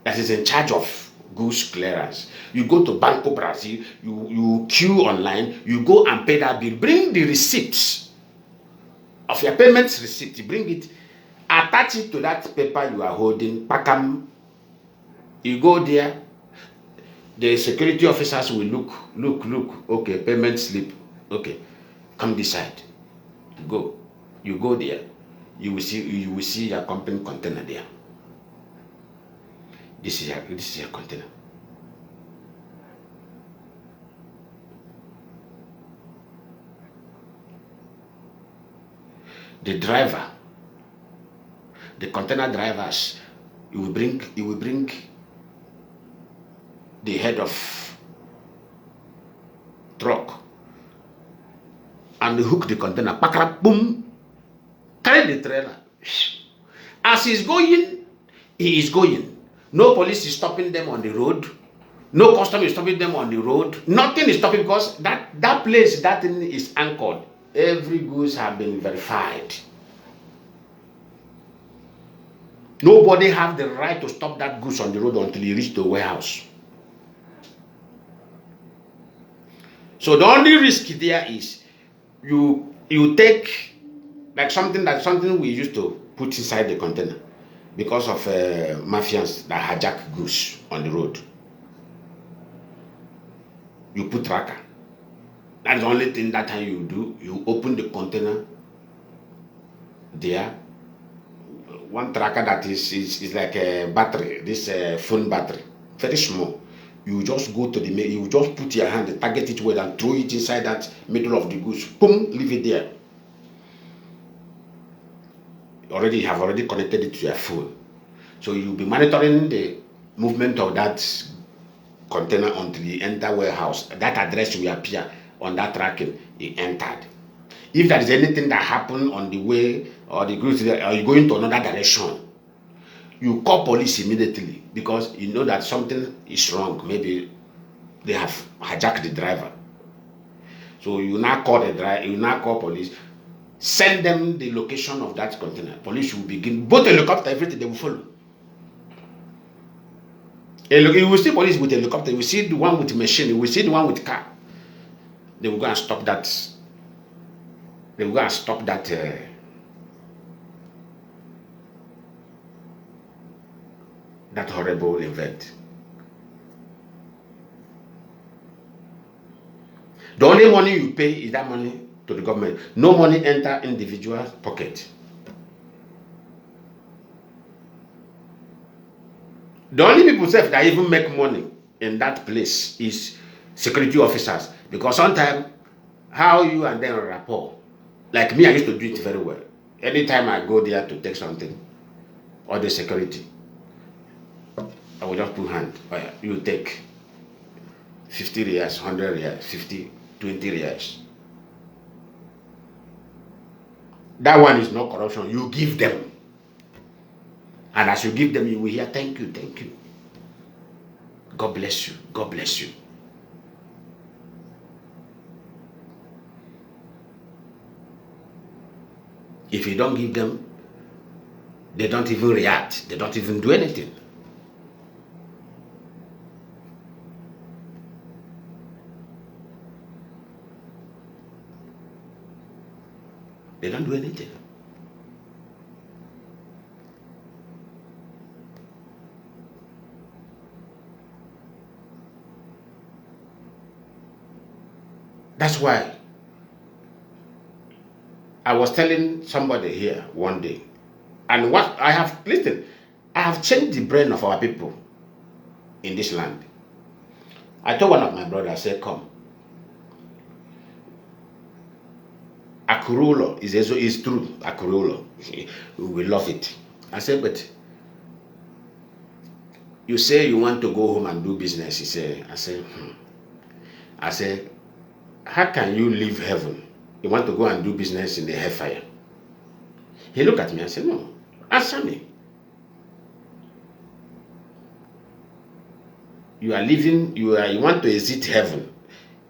that is in charge of goods clearance. You go to Banco Brazil, you queue online, you go and pay that bill. Bring the receipts of your payments receipt, bring it, attach it to that paper you are holding, pakam. You go there, the security officers will look, okay, payment slip, okay. Come this side. Go. You go there. You will see your company container there. This is your container. The driver, the container drivers, you will bring the head of truck and hook the container, boom, carry the trailer. As he's going, he is going. No police is stopping them on the road. No custom is stopping them on the road. Nothing is stopping because that place, that thing is anchored. Every goods have been verified. Nobody have the right to stop that goods on the road until you reach the warehouse. So the only risk there is you take like something we used to put inside the container because of mafians that hijack goods on the road. You put tracker. That's the only thing that time you do. You open the container there. one tracker that is like a battery, this phone battery, very small. You just go to the, you just put your hand, target it well, and throw it inside that middle of the goose. Boom, leave it there. Already, you have already connected it to your phone. So you'll be monitoring the movement of that container until you enter warehouse. That address will appear on that tracking. It entered. If there is anything that happened on the way, or the goods, or you going to another direction, you call police immediately, because you know that something is wrong. Maybe they have hijacked the driver. So you now call the driver, you now call police, send them the location of that container. Police will begin, both helicopter, everything, they will follow. You will see police with helicopter, you will see the one with machine, you will see the one with car. They will go and stop that. They will go and stop that. That horrible event. The only money you pay is that money to the government. No money enter individual pocket. The only people that even make money in that place is security officers, because sometimes how you and them rapport. Like me, I used to do it very well. Anytime I go there to take something, or the security, I will just put hand. Oh yeah, you take 50 riyals, 100 riyals, 50, 20 riyals. That one is not corruption. You give them. And as you give them, you will hear, thank you, thank you. God bless you, God bless you. If you don't give them, they don't even react. They don't even do anything. They don't do anything. That's why I was telling somebody here one day, and what I have, listen, I have changed the brain of our people in this land. I told one of my brothers, I said, come. Akurulo is true. Akurulo, we love it. I said, but you say you want to go home and do business. He said, I said, how can you leave heaven? You want to go and do business in the hellfire? He looked at me and said, no, answer me. You are living, you want to exit heaven.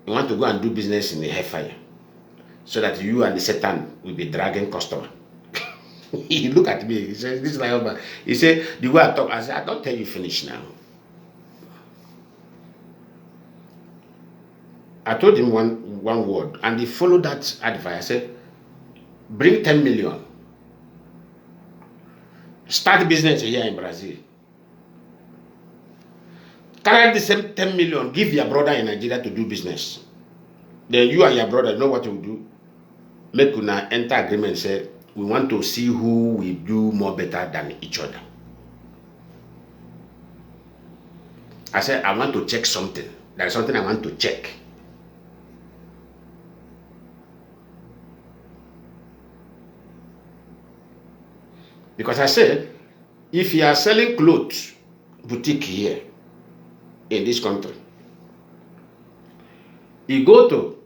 You want to go and do business in the hellfire, so that you and the Satan will be dragging customer. He looked at me, he said, this is my husband. He said, the way I talk, I said, I don't tell you finish now. I told him one word, and he followed that advice. I said, bring 10 million. Start business here in Brazil. Carry the same 10 million, give your brother in Nigeria to do business. Then you and your brother know what you do. Make una enter agreement, say, we want to see who will do more better than each other. I said, I want to check something. There is something I want to check. Because I said, if you are selling clothes, boutique here, in this country, you go to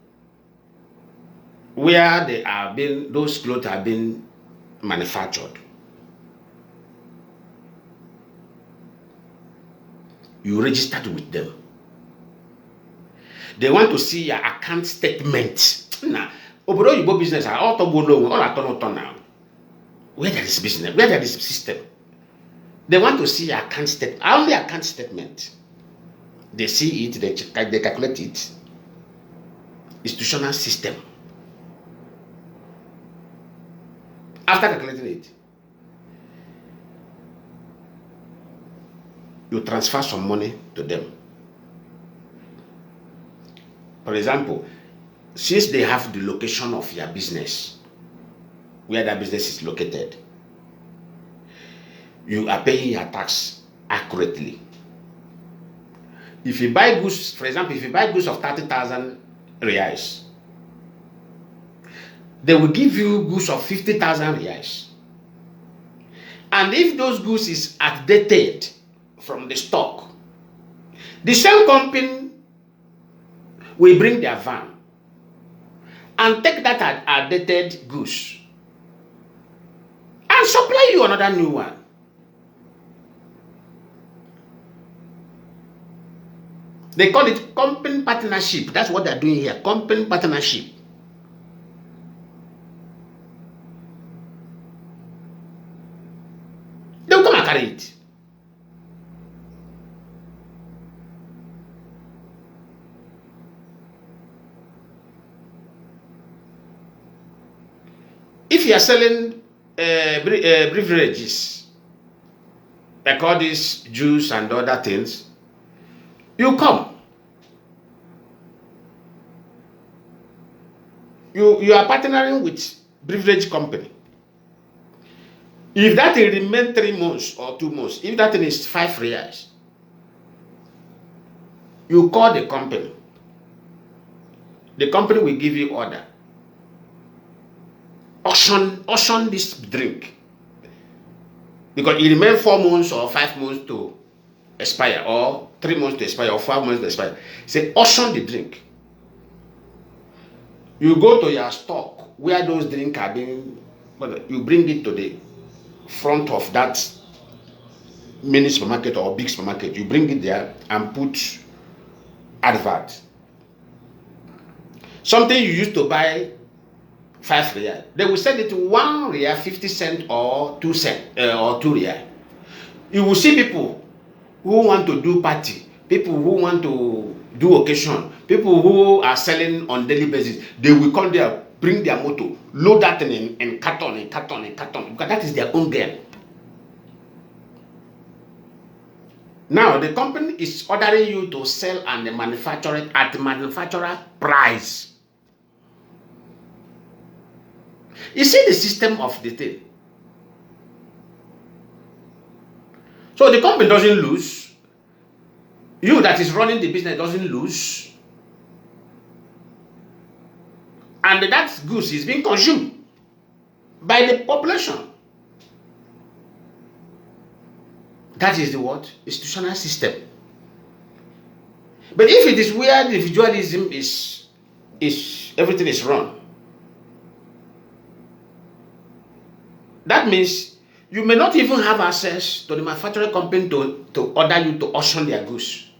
where they are being, those clothes are being manufactured. You registered with them. They want to see your account statement. Now, obodo Igbo business are all to go low, all at now. Where there is business, where there is system, they want to see your account statement. Only account statement. They see it, they calculate it. Institutional system. After calculating it, you transfer some money to them. For example, since they have the location of your business, where that business is located, you are paying your tax accurately. If you buy goods, for example, if you buy goods of 30,000 reais, they will give you goods of 50,000 reais. And if those goods is outdated from the stock, the same company will bring their van and take that outdated goods and supply you another new one. They call it company partnership. That's what they're doing here, company partnership. They'll come and carry it. If you are selling beverages, like all these juice and other things, you come. You are partnering with beverage company. If that will remain 3 months or 2 months, if that thing is 5 reais, you call the company. The company will give you order. Auction this drink. Because it remains 4 months or 5 months to expire, or 3 months to expire, or 5 months to expire. Say, auction the drink. You go to your stock where those drinks are being, you bring it to the front of that mini supermarket or big supermarket. You bring it there and put advert. Something you used to buy 5 real, they will sell it to 1 real 50 cents or 2 cents or 2 real. You will see people who want to do party, people who want to do occasion, people who are selling on daily basis. They will come there, bring their motor, load that thing in carton, because that is their own gain. Now the company is ordering you to sell and manufacture it at the manufacturer price. You see the system of the thing. So the company doesn't lose. You that is running the business doesn't lose. And that goods is being consumed by the population. That is the what? Institutional system. But if it is where individualism is everything is wrong, that means you may not even have access to the manufacturing company to order you to auction their goods.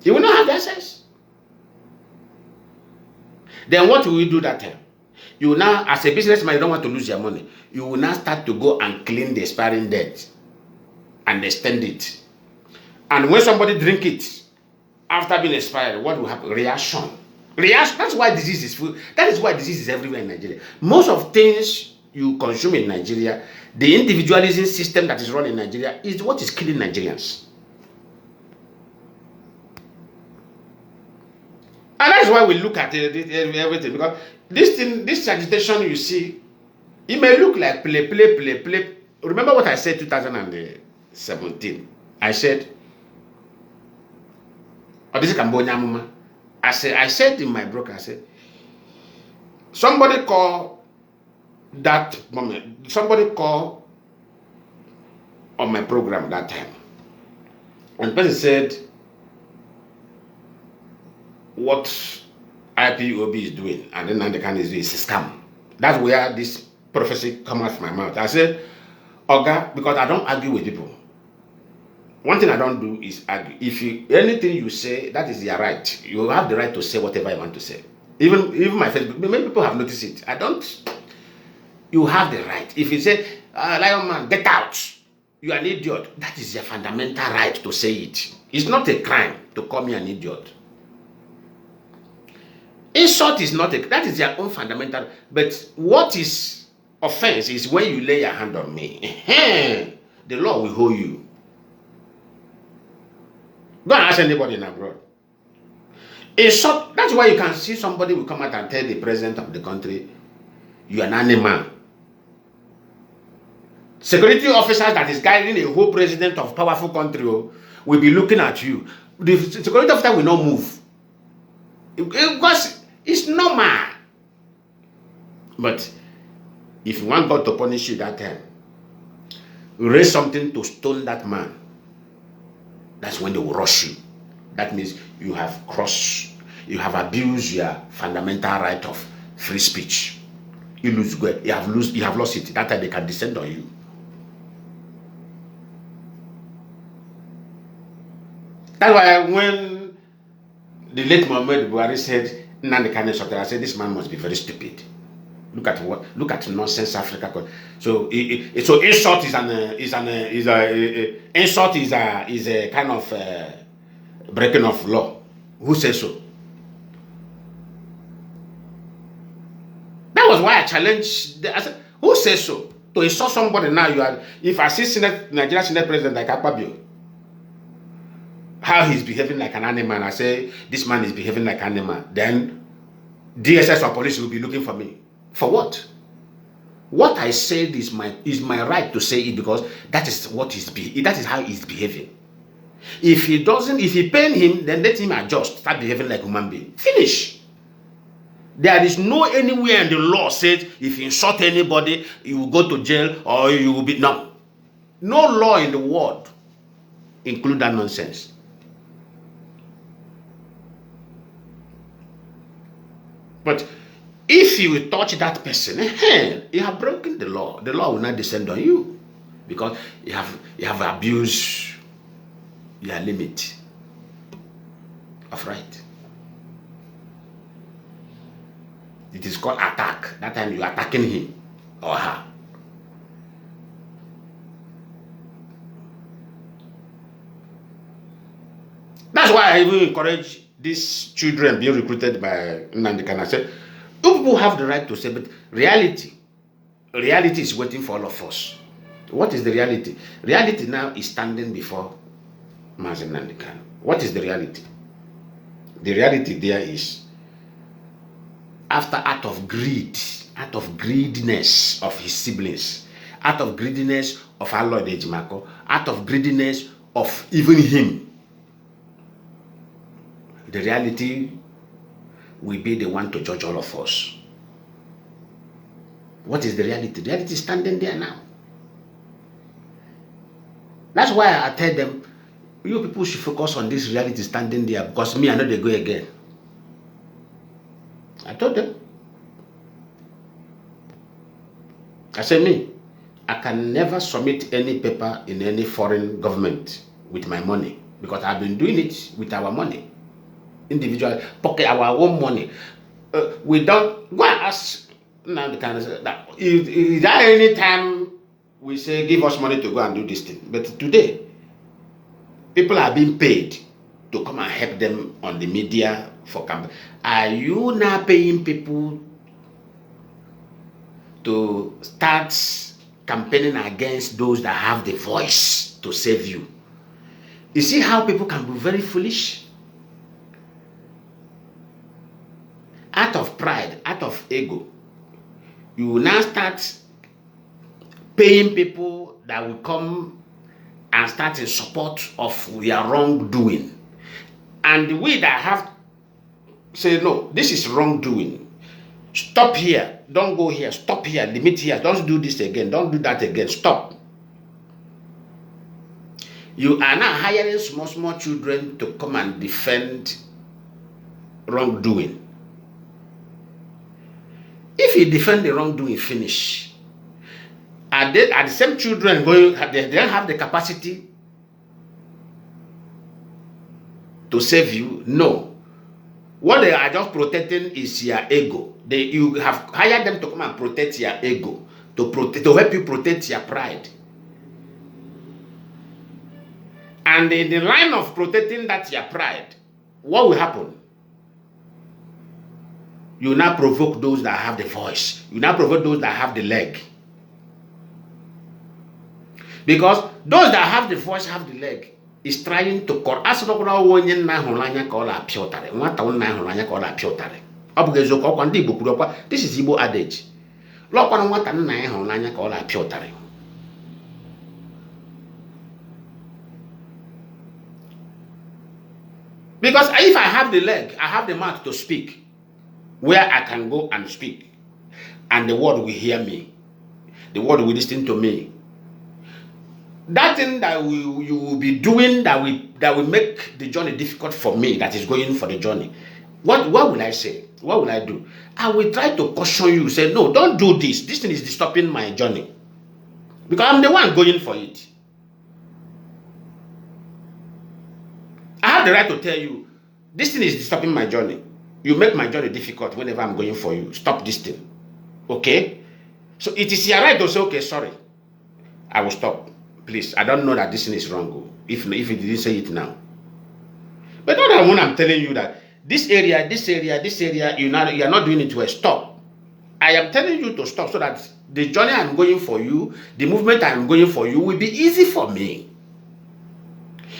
You will not have the access. Then what will you do that time? You will now, as a businessman, you don't want to lose your money. You will now start to go and clean the expiring debt and extend it. And when somebody drink it after being expired, what will happen? Reaction. That's why disease is full. That is why disease is everywhere in Nigeria. Most of things you consume in Nigeria, the individualism system that is run in Nigeria is what is killing Nigerians. And that's why we look at everything, because this agitation you see, it may look like play. Remember what I said 2017? I said, oh, this is Cambodia, Mama. I said in my broker, I said, somebody call that moment, somebody call on my program that time. And the person said, what IPOB is doing and then Nnamdi Kanu is doing is a scam. That's where this prophecy come out of my mouth. I said, Oga, because I don't argue with people. One thing I don't do is argue. If anything you say, that is your right. You have the right to say whatever you want to say. Even my Facebook, many people have noticed it. I don't. You have the right. If you say, Lionman, get out, you are an idiot. That is your fundamental right to say it. It's not a crime to call me an idiot. Insult is not that is your own fundamental. But what is offense is when you lay your hand on me. The law will hold you. Don't ask anybody in abroad. Insult, that's why you can see somebody will come out and tell the president of the country, you are an animal. Security officers that is guiding a whole president of powerful country will be looking at you. The security officer will not move. Because it's normal. But if you want God to punish you that time, raise something to stone that man. That's when they will rush you. That means you have crossed, you have abused your fundamental right of free speech. You have lost it. That time they can descend on you. That's why when the late Muhammad Buhari said Nnamdi Kanu something, I said this man must be very stupid. Look at nonsense Africa. So insult is a kind of breaking of law. Who says so? That was why I challenged. I said, who says so? To insult somebody now, if I see Nigerian Senate President like Akpabio, how he's behaving like an animal, and I say this man is behaving like an animal, then DSS or police will be looking for me. For what? What I said is my right to say it, because that is how he's behaving. If he pain him, then let him adjust, start behaving like a human being. Finish. There is no anywhere in the law says if you insult anybody, you will go to jail or you will be no law in the world include that nonsense. But if you will touch that person, you have broken the law. The law will not descend on you because you have abused your limit of right. It is called attack. That time you are attacking him or her. That's why I even encourage these children being recruited by Nnamdi Kanu. I said, you people have the right to say, but reality is waiting for all of us. What is the reality? Reality now is standing before Mazi Nnamdi Kanu. What is the reality? The reality there is, out of greediness of his siblings, out of greediness of our Lord Ejimako, out of greediness of even him, the reality will be the one to judge all of us. What is the reality? The reality is standing there now. That's why I tell them, you people should focus on this reality standing there, because me, I know they go again. I told them. I said, me, I can never submit any paper in any foreign government with my money, because I've been doing it with our money. Individual pocket our own money. We don't go and ask now the kind of that. Is there any time we say give us money to go and do this thing? But today, people are being paid to come and help them on the media for campaign. Are you now paying people to start campaigning against those that have the voice to save you? You see how people can be very foolish? Out of pride, out of ego, you will now start paying people that will come and start in support of your wrongdoing. And we that have say, no, this is wrongdoing. Stop here, don't go here, stop here, limit here, don't do this again, don't do that again, stop. You are now hiring small children to come and defend wrongdoing. If you defend the wrongdoing, finish. Are the same children going? They don't have the capacity to save you? No. What they are just protecting is your ego. You have hired them to come and protect your ego, to help you protect your pride. And in the line of protecting that your pride, what will happen? You now provoke those that have the voice. You now provoke those that have the leg. Because those that have the voice, have the leg, is trying to call. This is Igbo adage. Because if I have the leg, I have the mouth to speak, where I can go and speak, and the world will hear me. The world will listen to me. That thing that you will be doing that will make the journey difficult for me, that is going for the journey. What will I say? What will I do? I will try to caution you, say, no, don't do this. This thing is stopping my journey. Because I'm the one going for it. I have the right to tell you, this thing is stopping my journey. You make my journey difficult whenever I'm going for you. Stop this thing. Okay? So it is your right to say, okay, sorry. I will stop. Please, I don't know that this thing is wrong. If you didn't say it now. But not that when I'm telling you that this area, you are not doing it well. Stop. I am telling you to stop so that the journey I'm going for you, the movement I'm going for you will be easy for me.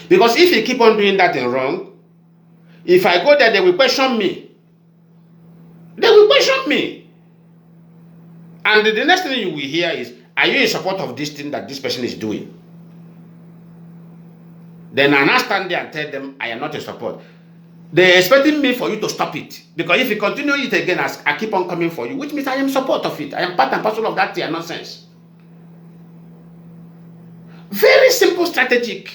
Because if you keep on doing that thing wrong, if I go there, they will question me. They will question me. And the next thing you will hear is, are you in support of this thing that this person is doing? Then I now stand there and tell them, I am not in support. They're expecting me for you to stop it. Because if you continue it again, as I keep on coming for you, which means I am in support of it. I am part and parcel of that nonsense. Very simple strategic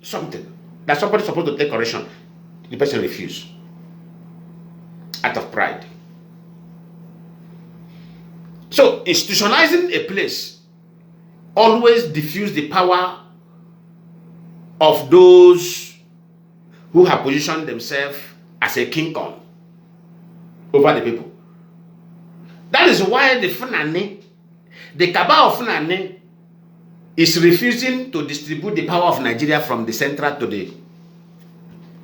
something that somebody is supposed to take correction. The person refused. Out of pride. So institutionalizing a place always diffuse the power of those who have positioned themselves as a kingdom over the people. That is why the Fulani, the cabal of Fulani, is refusing to distribute the power of Nigeria from the central to the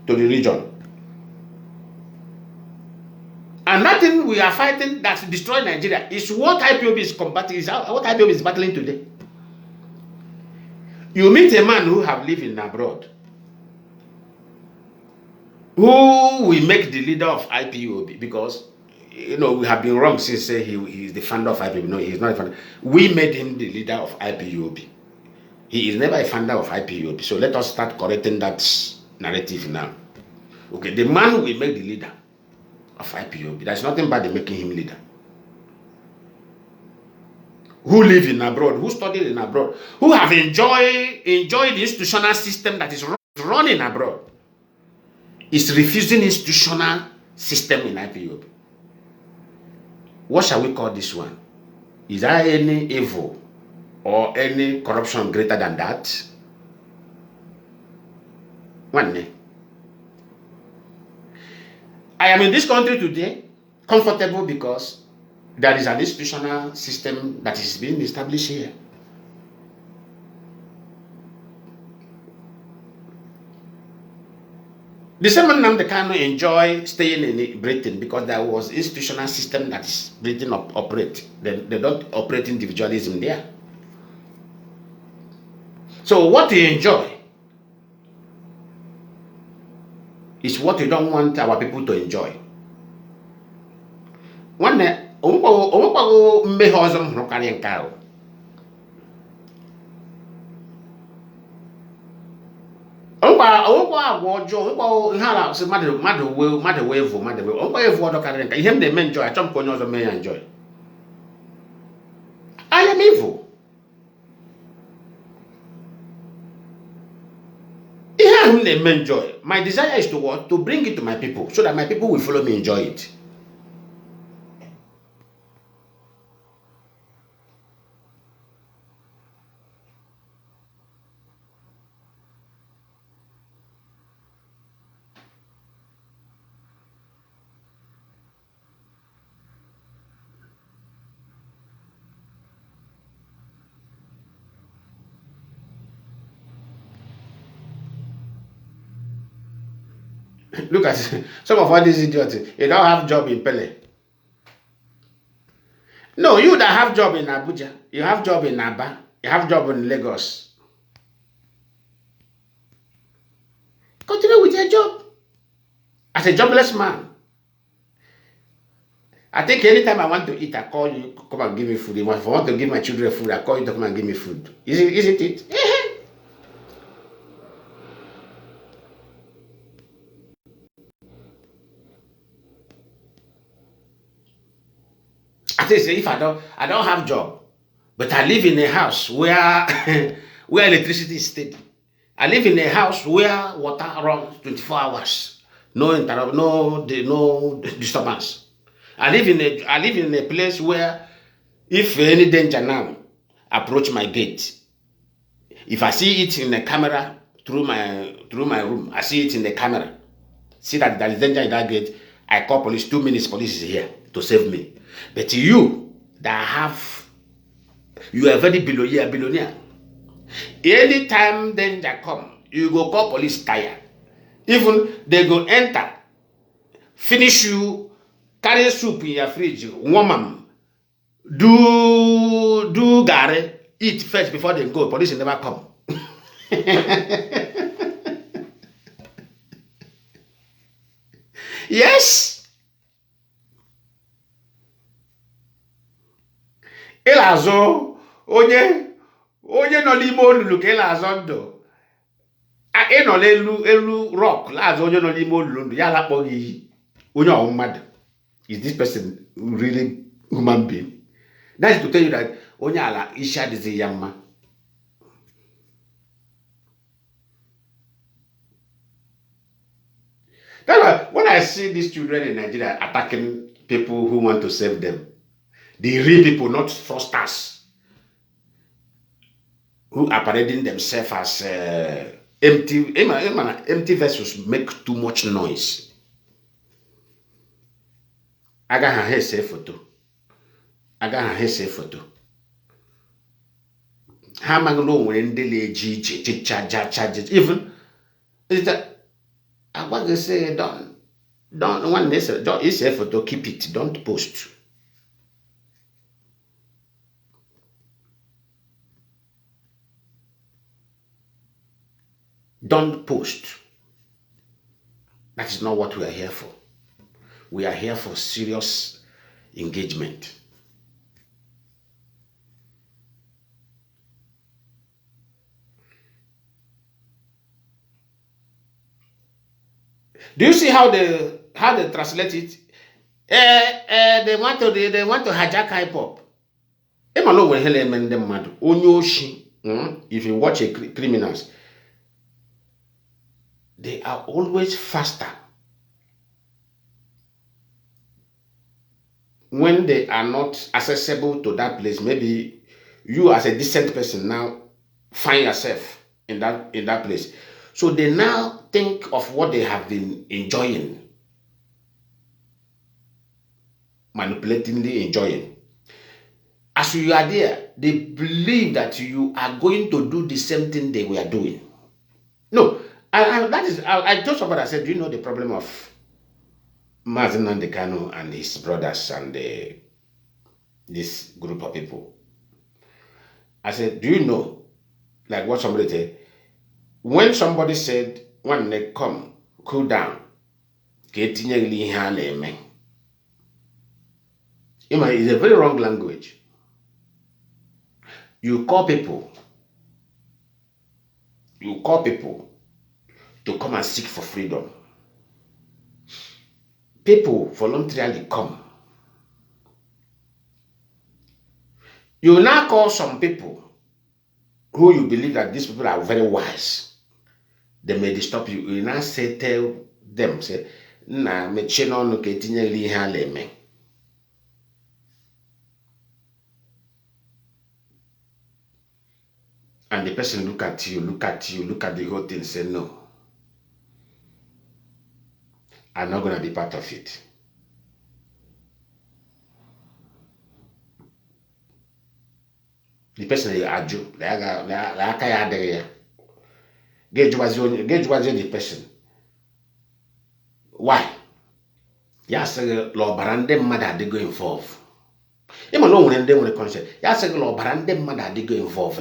region. And nothing we are fighting that destroy Nigeria is what IPOB is combating, is what IPOB is battling today. You meet a man who have lived in abroad, who will make the leader of IPOB, because we have been wrong since he is the founder of IPOB. No, he is not a founder. We made him the leader of IPOB. He is never a founder of IPOB. So let us start correcting that narrative now. Okay, the man will make the leader of IPOB. There's nothing bad in making him leader. Who live in abroad, who studied in abroad, who have enjoyed the institutional system that is running abroad, is refusing institutional system in IPOB. What shall we call this one? Is there any evil or any corruption greater than that? One day. I am in this country today, comfortable because there is an institutional system that is being established here. The same Nnamdi Kanu enjoy staying in Britain because there was institutional system that is Britain operate. They don't operate individualism there. So what you enjoy is what you don't want our people to enjoy. One I am evil. Enjoy. My desire is to what? To bring it to my people so that my people will follow me, enjoy it. Look at some of all these idiots. You don't have job in Pele. No, you that have job in Abuja, you have job in Aba, you have job in Lagos. Continue with your job as a jobless man. I think anytime I want to eat, I call you, come and give me food. If I want to give my children food, I call you to come and give me food. Isn't it? At least if I don't have job, but I live in a house where where electricity is steady. I live in a house where water runs 24 hours, no disturbance. I live in a place where if any danger now approach my gate, if I see it in the camera through my room, I see it in the camera, see that there is danger in that gate, I call police. 2 minutes, police is here to save me. But you are very billionaire. Anytime danger come, you go call police tire. Even they go enter, finish you, carry soup in your fridge, warm them, do gare, eat first before they go. Police never come. Yes. Elazo onye no n'ime olulu ka elazo ndo. A no elu rock lazo onye no n'ime olulu ndo ya lakpo gi onye o mmadụ. Is this person really human being? That is to tell you that onye ala isha dizi yamma. That's why when I see these children in Nigeria attacking people who want to save them, the real people, not fraudsters, who are parading themselves as empty vessels, make too much noise. I got her hair safe photo. How am I going to know when they even I want to say don't one day don't it's a photo, keep it, don't post. Don't post. That is not what we are here for. We are here for serious engagement. Do you see how they translate it? They want to hijack Ipob. If you watch criminals, they are always faster when they are not accessible to that place. Maybe you as a decent person now find yourself in that place. So they now think of what they have been enjoying, manipulatingly enjoying. As you are there, they believe that you are going to do the same thing they were doing. No, I told somebody, I said, do you know the problem of Mazi Nnamdi Kanu and his brothers and this group of people? I said, do you know, like what somebody said, when somebody said, when they come, cool down, it's a very wrong language. You call people to come and seek for freedom. People voluntarily come. You now call some people who you believe that these people are very wise. They may disturb you. You now tell them, say, "Na me chino no ke tinye li ha leme." And the person look at you, look at the whole thing, say, "No, I'm not going to be part of it." The person you argue, get the person. Why? Yes, Lord Barande mother they go involve. You know when they want to conscious. Yes, Lord Barande mother they go involve.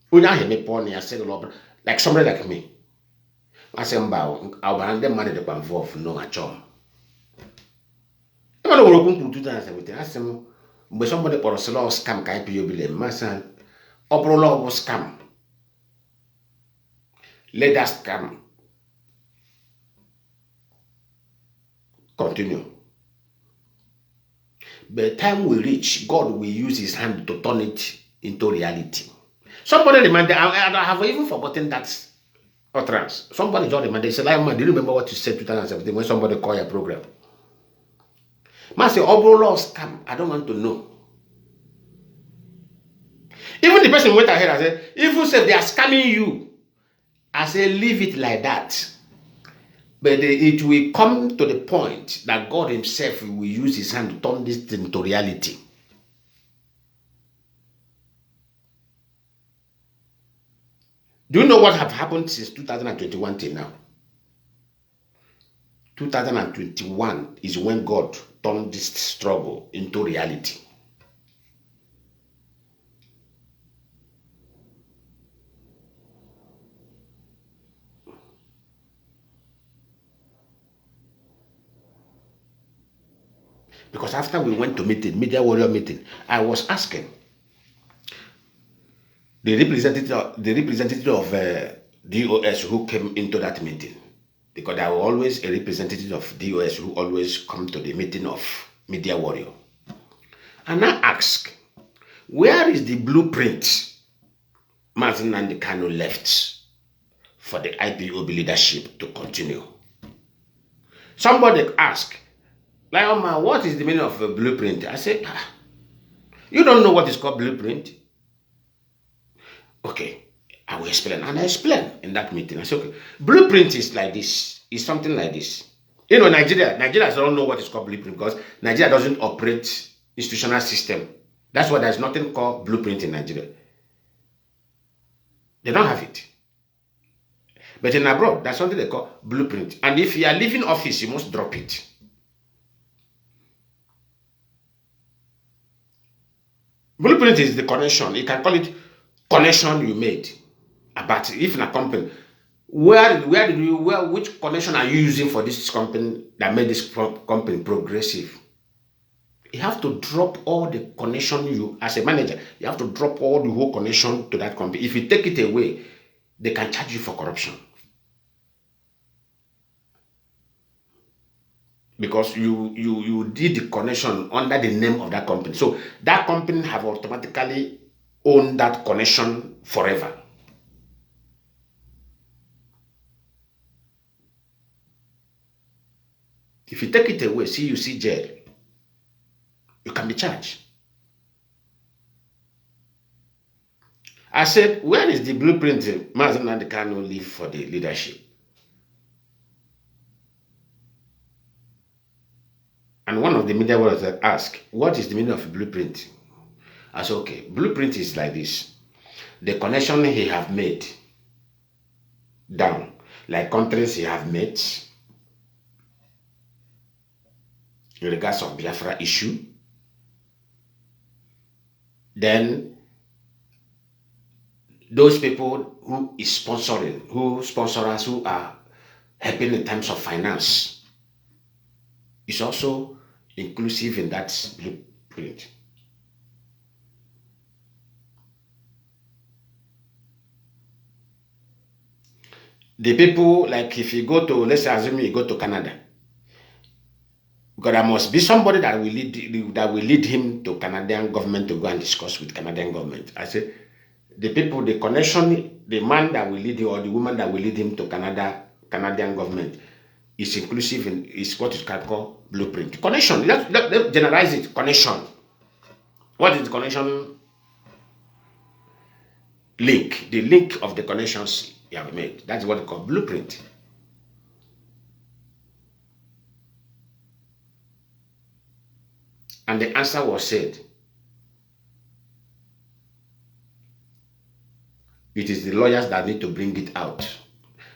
When I hear me porn, I say Lord, like somebody like me. I say, "Mba, our Barande mother they go involve. No, at all." I don't want to do that. I say, but somebody for a slow scam can be my son. Opera law was scam. Let us come. Continue. By the time we reach, God will use his hand to turn it into reality. Somebody reminded, I have even forgotten that utterance. Somebody just reminded, they said, Lionman, do you remember what you said 2017 when somebody called your program? Master, overall scam, I don't want to know. Even the person went ahead and said, even said they are scamming you. I say, leave it like that. But it will come to the point that God himself will use his hand to turn this into reality. Do you know what have happened since 2021 till now? 2021 is when God turned this struggle into reality. Because after we went to meeting, media warrior meeting, I was asking the representative of DOS who came into that meeting, because there was always a representative of DOS who always come to the meeting of media warrior. And I asked, where is the blueprint Mazi and Kanu left for the IPOB leadership to continue? Somebody asked, Lionman, what is the meaning of a blueprint? I said, you don't know what is called blueprint? Okay, I will explain. And I explained in that meeting. I said, okay, blueprint is like this. It's something like this. You know, Nigerians don't know what is called blueprint because Nigeria doesn't operate institutional system. That's why there's nothing called blueprint in Nigeria. They don't have it. But in abroad, that's something they call blueprint. And if you are leaving office, you must drop it. Blueprint is the connection. You can call it connection you made. But if in a company, which connection are you using for this company that made this company progressive? You have to drop all the connection you, as a manager, you have to drop all the whole connection to that company. If you take it away, they can charge you for corruption. Because you did the connection under the name of that company. So that company have automatically owned that connection forever. If you take it away, you see jail, you can be charged. I said, where is the blueprint Mazi and Kanu leave for the leadership? And one of the media warriors asked, what is the meaning of a blueprint? I said, okay, blueprint is like this. The connection he have made down, like countries he have made in regards of Biafra issue. Then those people who is sponsoring, who sponsor us, who are helping in terms of finance, is also inclusive in that blueprint. The people, like if you go to, let's assume you go to Canada, because there must be somebody that will lead him to Canadian government to go and discuss with Canadian government. I say, the people, the connection, the man that will lead him or the woman that will lead him to Canadian government is inclusive in, is what is called blueprint. Connection, let's generalize it, connection. What is the connection link? The link of the connections you have made. That's what we call blueprint. And the answer was said, it is the lawyers that need to bring it out.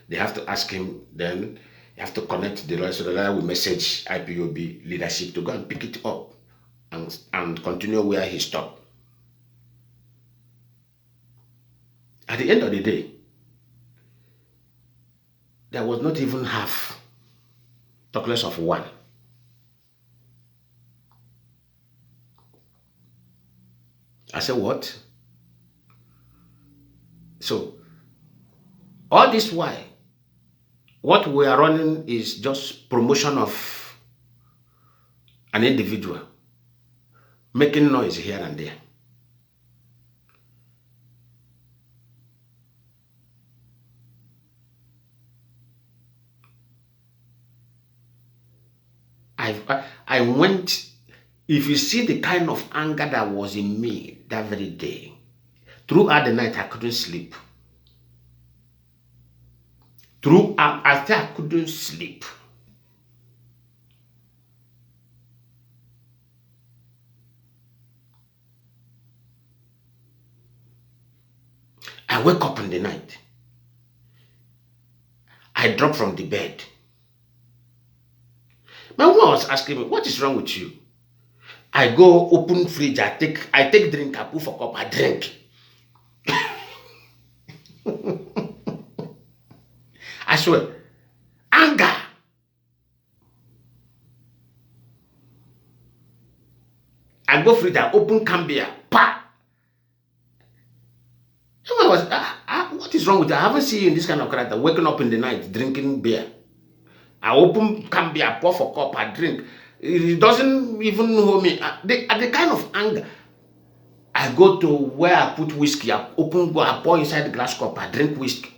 They have to ask him, then you have to connect the lawyer, so the lawyer will message IPOB leadership to go and pick it up and continue where he stopped. At the end of the day, there was not even half, talk less of one. I said, what? So, All this why what we are running is just promotion of an individual, making noise here and there. I went, if you see the kind of anger that was in me that very day, throughout the night I couldn't sleep. Throughout, I couldn't sleep. I wake up in the night. I drop from the bed. My woman was asking me, what is wrong with you? I go open fridge, I take drink, I put for cup, I drink. I swear, anger. I go fridge, I open Cambia, pa. I was, what is wrong with you? I haven't seen you in this kind of character, waking up in the night, drinking beer. I open Cambia, pour for cup, I drink. It doesn't even know me. At the kind of anger, I go to where I put whiskey, I pour inside the glass cup, I drink whiskey.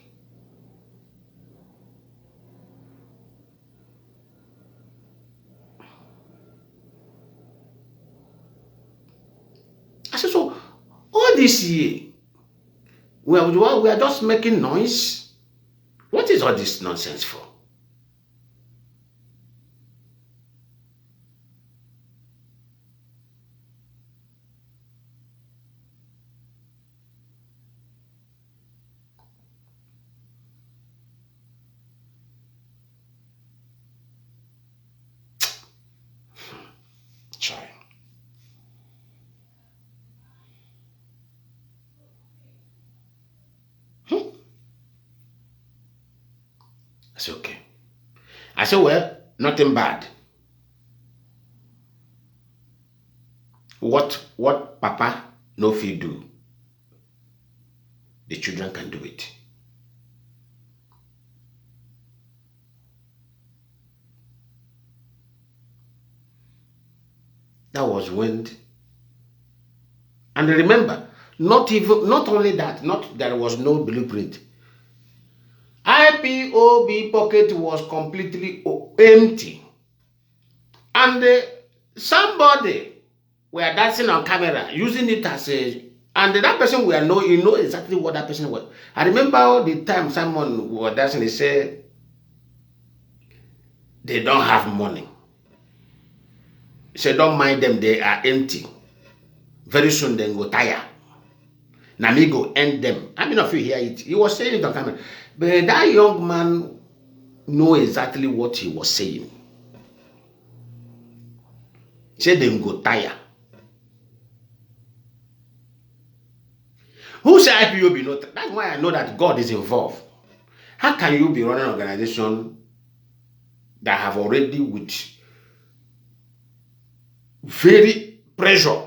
I said, so all this year, we are just making noise. What is all this nonsense for? Try. I said, okay. I said, well, nothing bad. What Papa no fit do, the children can do it. That was when, and remember, not only that, there was no blueprint. IPOB pocket was completely empty. And somebody were dancing on camera, using it as a, and that person you know exactly what that person was. I remember the time someone was dancing, he said, they don't have money. He said, don't mind them, they are empty. Very soon they go tire. Nnamdi go end them. How many of you hear it? He was saying it on camera. But that young man know exactly what he was saying. He said them go tire. Who said IPOB not? That's why I know that God is involved. How can you be running an organization that have already with very pressure,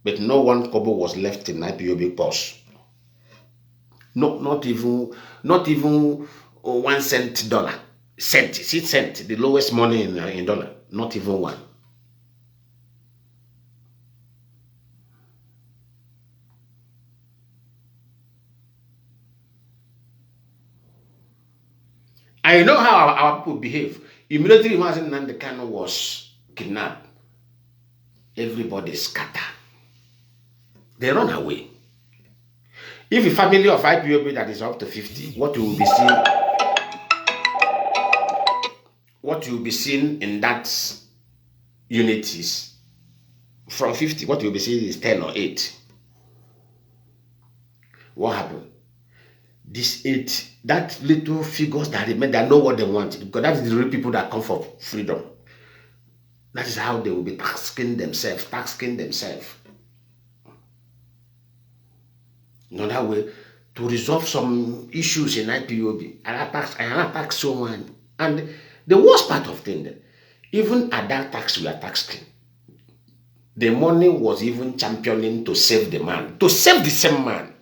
but no one kobo was left in IPOB purse? No, not even 1 cent dollar. Cent, the lowest money in dollar. Not even one. I know how our people behave. Immediately, imagine Nnamdi Kanu was kidnapped. Everybody scatter. They run away. If a family of IPOB that is up to 50, what you will be seeing in that unit is from 50, what you'll be seeing is 10 or 8. What happened? This 8, that little figures that remain, that know what they want, because that is the real people that come for freedom. That is how they will be tasking themselves. Another way to resolve some issues in IPOB. I attack someone. And the worst part of things, even at that tax we are taxing, the money was even championing to save the man, to save the same man.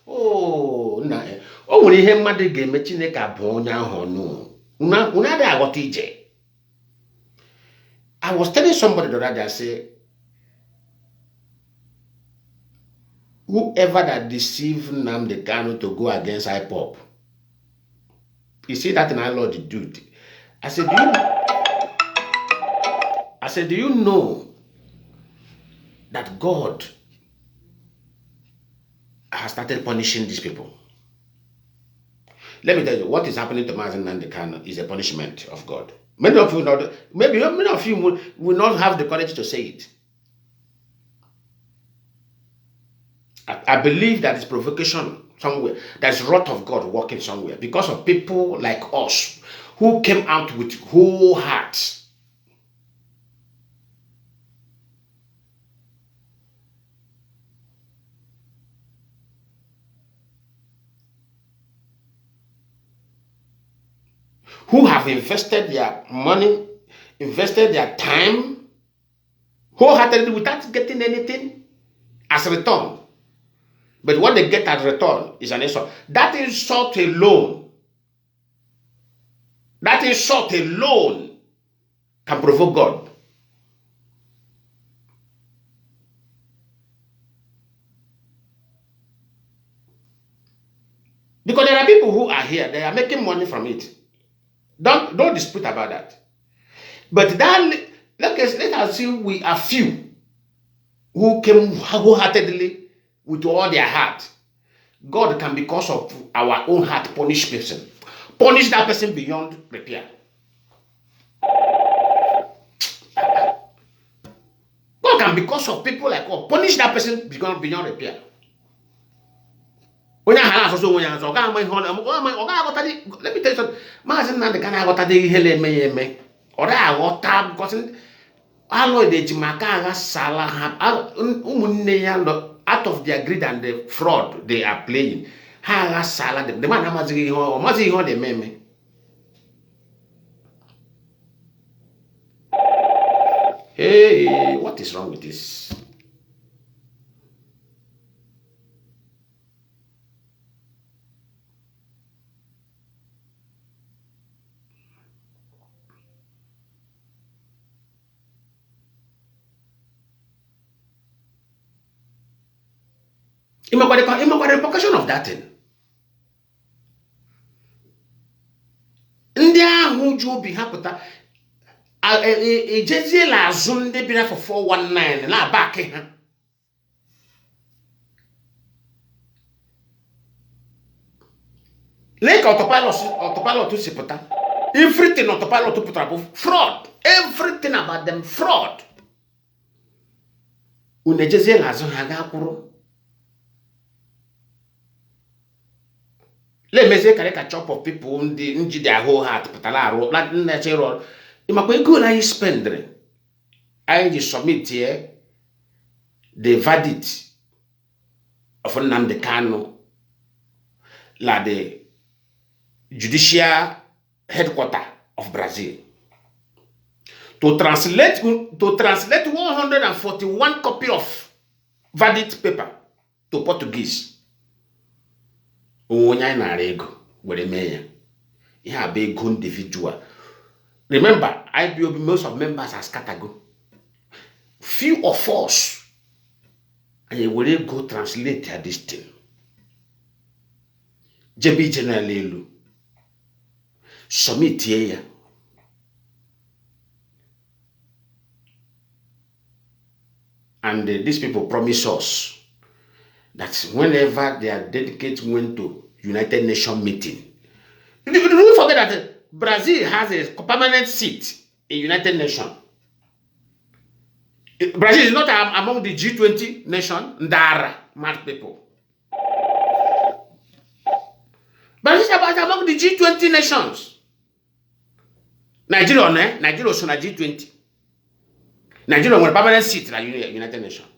Oh, nwere ihe mmadụ ga-eme Chineke abụọ onye ahụ ọnụ. Una dey aghọta ije. I was telling somebody the other day, I say, whoever that deceived Nnamdi Kanu to go against Ipob, you see that in our Lord dude. I said, do you know that God has started punishing these people? Let me tell you, what is happening to Mazi Nnamdi Kanu is a punishment of God. Many of you not, maybe many of you will not have the courage to say it. I believe that it's provocation somewhere. There's wrath of God working somewhere because of people like us who came out with whole hearts. Who have invested their money, invested their time, wholeheartedly without getting anything as return. But what they get as return is an insult. That insult alone can provoke God. Because there are people who are here, they are making money from it. Don't dispute about that. But that, let us see, we are few who came wholeheartedly with all their heart. God can, because of our own heart, punish person. Punish that person beyond repair. God can, because of people like us, punish that person beyond repair. Let me tell you something. Mazi Nnamdi Kanu aghọtadị ihe na-eme ya eme. Ọ dị aghọta because alloy the jimaka agha sala ha ụmụnne ya out of their greed and the fraud they are playing. Ha agha sala the man amazighị ihe ọ mazighị ihe ọ na-eme eme. Hey, what is wrong with this? Imagine the repercussion of that thing. Ndị ahụ ji obi ha pụta ejeziela azụ ndị bịara for 419 na back ha. Like autopilot si pụta. Everything autopilot pụtara bụ fraud. Everything about them fraud. Unu ejeziela azụ ha ga-akwụrụ. Let me say, a chop of people in their whole heart, Patalaro, not natural. You might go and spend. I just submit here the verdict of Nnamdi Kanu, like the judicial headquarters of Brazil. To translate 141 copy of verdict paper to Portuguese. Onye na ego were mee ya. Ihe a bụ ego individual. Remember, IPOB, most of members are scattered. Few of us, and you will go translate this thing. JB General Elu. Submit here. And these people promise us that whenever they are dedicated went to United Nations meeting, don't forget that Brazil has a permanent seat in United Nations. Brazil is not among the G20 nation. Ndara, mad people. Brazil is among the G20 nations. Nigeria also na G20. Nigeria has a permanent seat in the United Nations.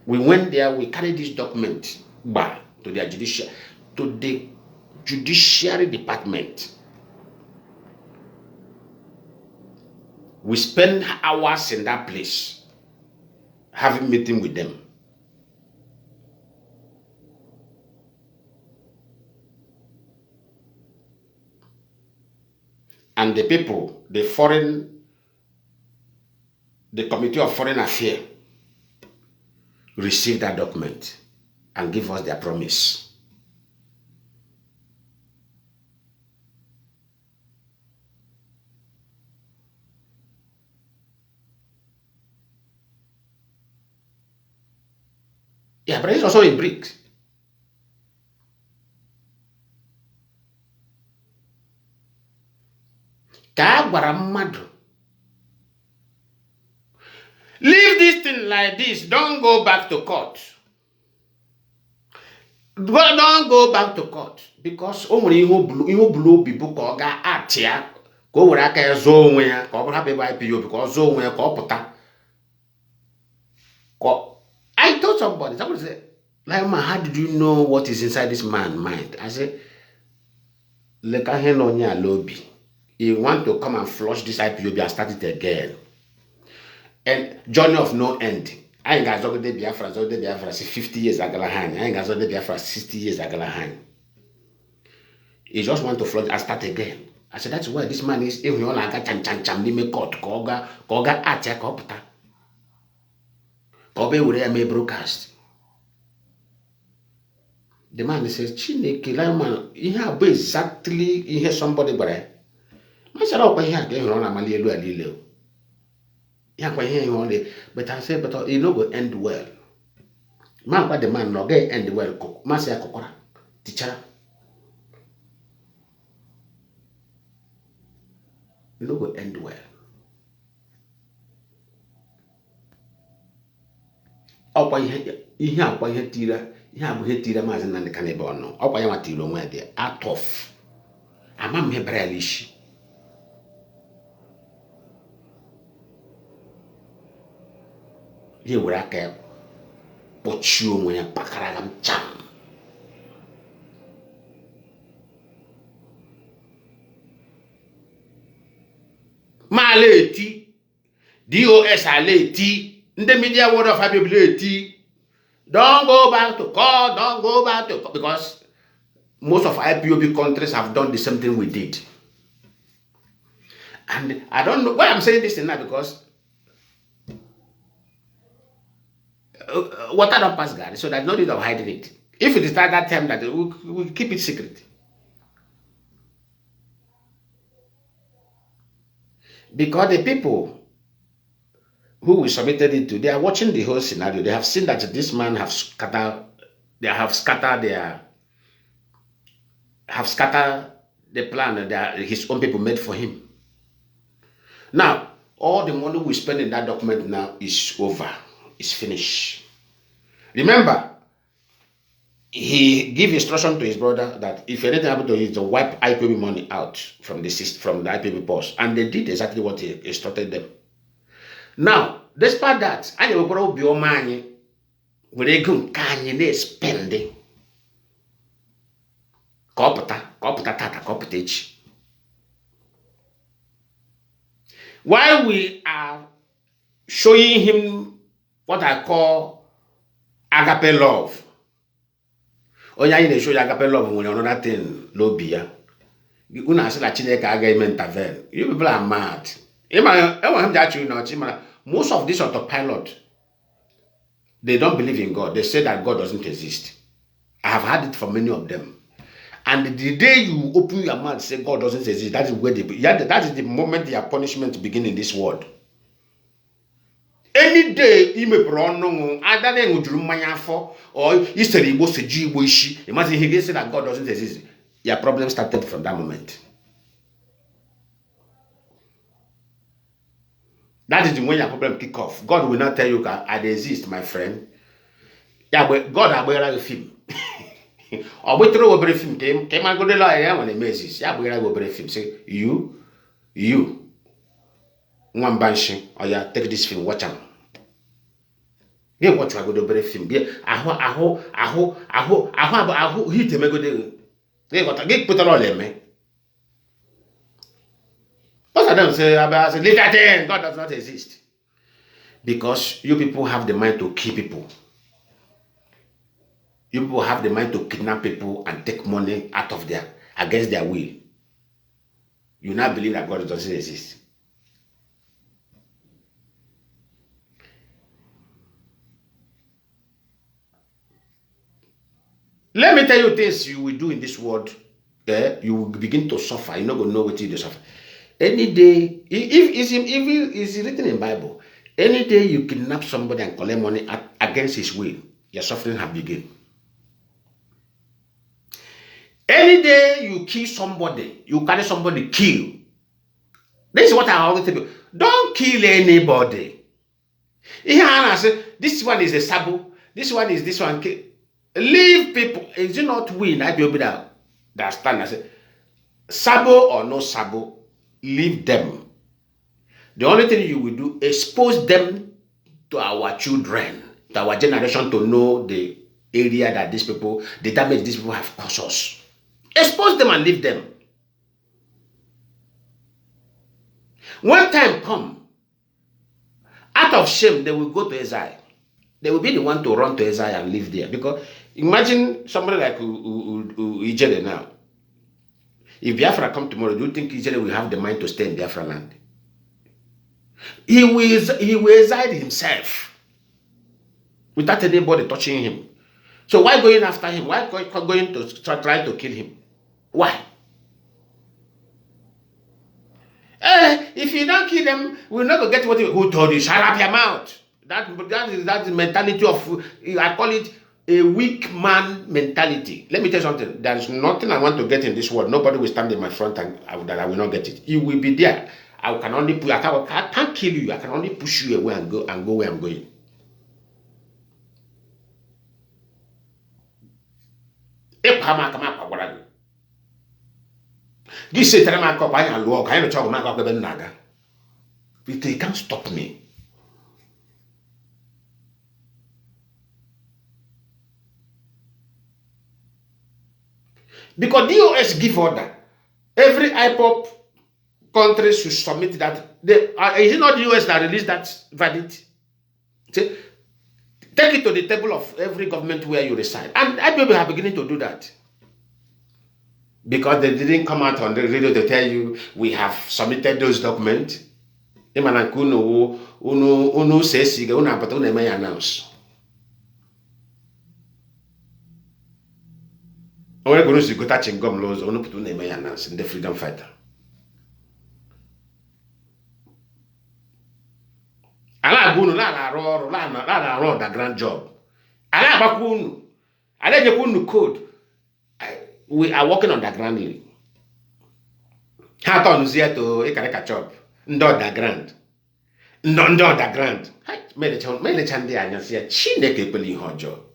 We went there, we carried this document back to the judiciary department. We spent hours in that place having meeting with them. and the people, the Committee of Foreign Affairs, receive that document and give us their promise. Yeah, but it's also in BRICS. Leave this thing like this. Don't go back to court. Don't go back to court. Because only you blue people ko ga atia ko wura ka zo onwe ya ko bra be IPO because zo onwe ya ko puta. I told somebody said, like, man, how did you know what is inside this man's mind? I said, look at him on your lobby. He want to come and flush this IPOB and start it again. And journey of no end. I ain't got the Biafra 50 years agalahan. I ain't got the Biafra 60 years agalahan. He just want to flush and start again. I said, that's why this man is. If you like cham me court, koga atia kopta. Kobe would me broadcast. The man says, Chineke, Lionman, he have exactly he has somebody but I said, oh, he had on a Malilo and Lilo. Yeah, only, but I said, but it no go end well. Man, but the man no get end well. Masia Kokora, teacher. It no go end well. Oh, why he have why he tira. You have hit the Mazi and the cannibal. No, up I am at you where they are tough. A man me bralish. You were a cap, but you when a pacaragam cham. Maleti, DOS aleti, the media word of ability. Don't go back to court, don't go back to court, because most of IPOB countries have done the same thing we did. And I don't know why I'm saying this now, because water don't pass Gary, so there's no need of hiding it. If it is that time that we'll keep it secret. Because the people who we submitted it to, they are watching the whole scenario. They have seen that this man have scattered the plan that his own people made for him. Now, all the money we spend in that document now is over. It's finished. Remember, he gave instruction to his brother that if anything happened to him, to wipe IPB money out from the IPB post. And they did exactly what he instructed them. Now, despite that, I will probably be on money when they go can spending. While we are showing him what I call agape love. Oh, yeah, you show agape love when another thing, lobby. You know, I said that Chineke again intervene. You people are mad. Most of these autopilot, they don't believe in God. They say that God doesn't exist. I have heard it from many of them. And the day you open your mouth and say God doesn't exist, that is where that is the moment their punishment begins in this world. Any day you may pronounce either they would do for or you said he was a Jew. Imagine he said that God doesn't exist. Your problem started from that moment. That is when your problem kick off. God will not tell you I exist, my friend. Yeah, but God I wear a film. Or we throw a brief film came and go to the lawyer when he messes. Yeah, we will brief him. Say, you, one banshee, or yeah, take this film, watch him. Yeah, what you are going to brief him. Yeah, aho, hit him a good day. Got a gig put all in me. What I don't say about leave that in. God does not exist. Because you people have the mind to kill people. You people have the mind to kidnap people and take money out of against their will. You now believe that God doesn't exist. Let me tell you things you will do in this world. You will begin to suffer. You're not going to know what you suffer. Any day, if it's written in the Bible, any day you kidnap somebody and collect money against his will, your suffering have begun. Any day you kill somebody, you carry somebody kill. This is what I always tell you. Don't kill anybody. Here I say, this one is a sabo, this one is this one. Leave people. Is it not win? I be that stand. I say, sabo or no sabo, leave them. The only thing you will do, expose them to our children, to our generation, to know the area that these people, the damage these people have caused us. Expose them and leave them. When time come, out of shame, they will go to exile. They will be the one to run to exile and live there. Because imagine somebody like Ijele now. If Biafra come tomorrow, do you think Ijele will have the mind to stay in Biafra land? He will exile himself without anybody touching him. So why going after him? Why going to try to kill him? Why? If you don't kill them, we'll never get what you... Who told you? Shut up your mouth. That is the mentality of... I call it a weak man mentality. Let me tell you something. There is nothing I want to get in this world. Nobody will stand in my front and that I will not get it. You will be there. I can only push. I can't kill you. I can only push you away and go where I'm going. This is they can't stop me. Because DOS give order. Every Ipob country should submit that. Is it not the US that released that verdict? See, take it to the table of every government where you reside. And Ipob are beginning to do that. Because they didn't come out on the radio to tell you we have submitted those documents. Uno says may announce. Only going to go touching gum laws on put may announce in the freedom fighter. Ala gunu la roll the grand job. Ala bakunu. Ala jekunu code. We are working on the ground. How to use to a catch up? Ndo the grand. Ndo the grand. Mele chande anya siya chineke peli hojo.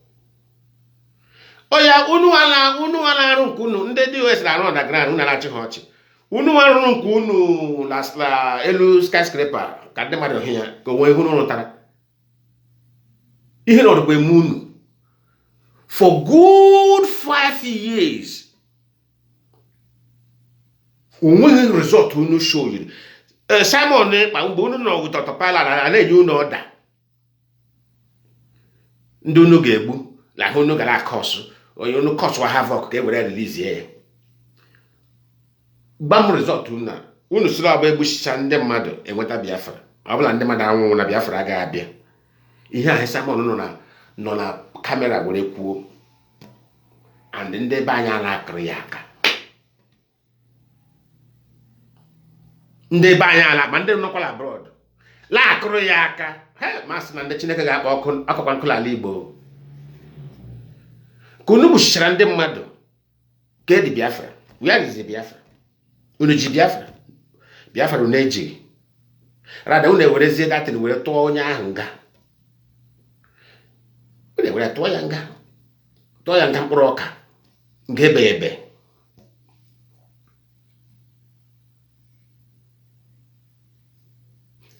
Oya unu ala runkunu nde DOS la run the grand una la chihochi. Unu ala runkunu la elu skyscraper kade mado hiya ko we hunu rutara. Ihe no do munu. For good 5 years. When result will show you. Simon, I won't know with Totopala and let you know that. Do no gebu, like who no gala cost, or you know cost will have okay with release here. Bam result to na. Unu sila baby shande mother and what a Biafra. I will and the madam won't Biafra gabia. Here has someone no na camera will equal. And then they buy a kriaka. Nde banya la mande no kola abroad la akro yaka he mas na nde chineke ga akokwan kola libo kunu bushirande mmadu ke di Biafra. Where is the Biafra? Unu ji Biafra uneji rada une wereze that ni were to onya ahụ nga une were to ya nga mkpụrụ ọka ngebe ebe.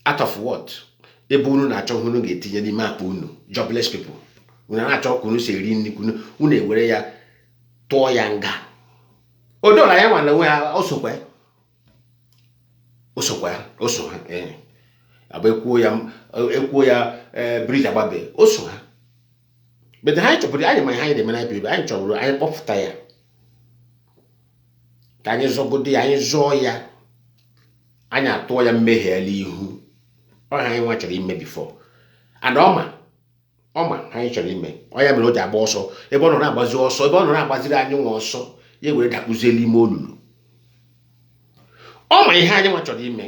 Out of what? Ebe unu na-achọ unu ga-etinye n'ime akpa unu. Jobless people. Unu na-achọ unu si eri nri unu ewere ya tụọ ya nga. Odola ya nwana nwe ya osokwa ha. Aba ekwuo ya bridge agbabe oso ha. But ha chọpụrụ anyị ma ha na-eme na ibe anyị chọrọ anyị kpọpụta ya. Ka anyị zọgodi anyị zọọ ya anyị atụọ ya mmehie ihu ọ ha anyị nwa chọrọ ime before and ọma anyị chọrọ ime ọ ya mere o ji agba ọsọ ebe ọ nọ na-agbazi ọsọ ebe ọ nọ na-agbaziri anyị nwa ọsọ ya were dakpụziela ime olulu ọma ihe anyị nwa chọrọ ime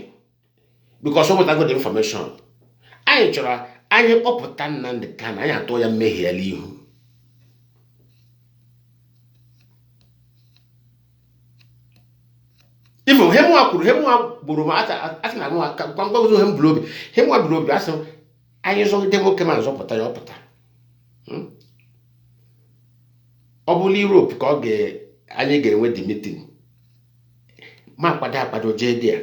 because ọ nwetago the information anyị chọrọ anyị kpọpụta Nnamdi Kanu anyị atụọ ya mmehie ihu Even hemwa gburu ma asị na nwa kwangwazo hem blobi hemwa blobi asị anyị zọ de nwoke ma nzọpụta ya ọpụta ọ bụla Europe ka anyị ga-enwe the meeting ma akwado jee dị ya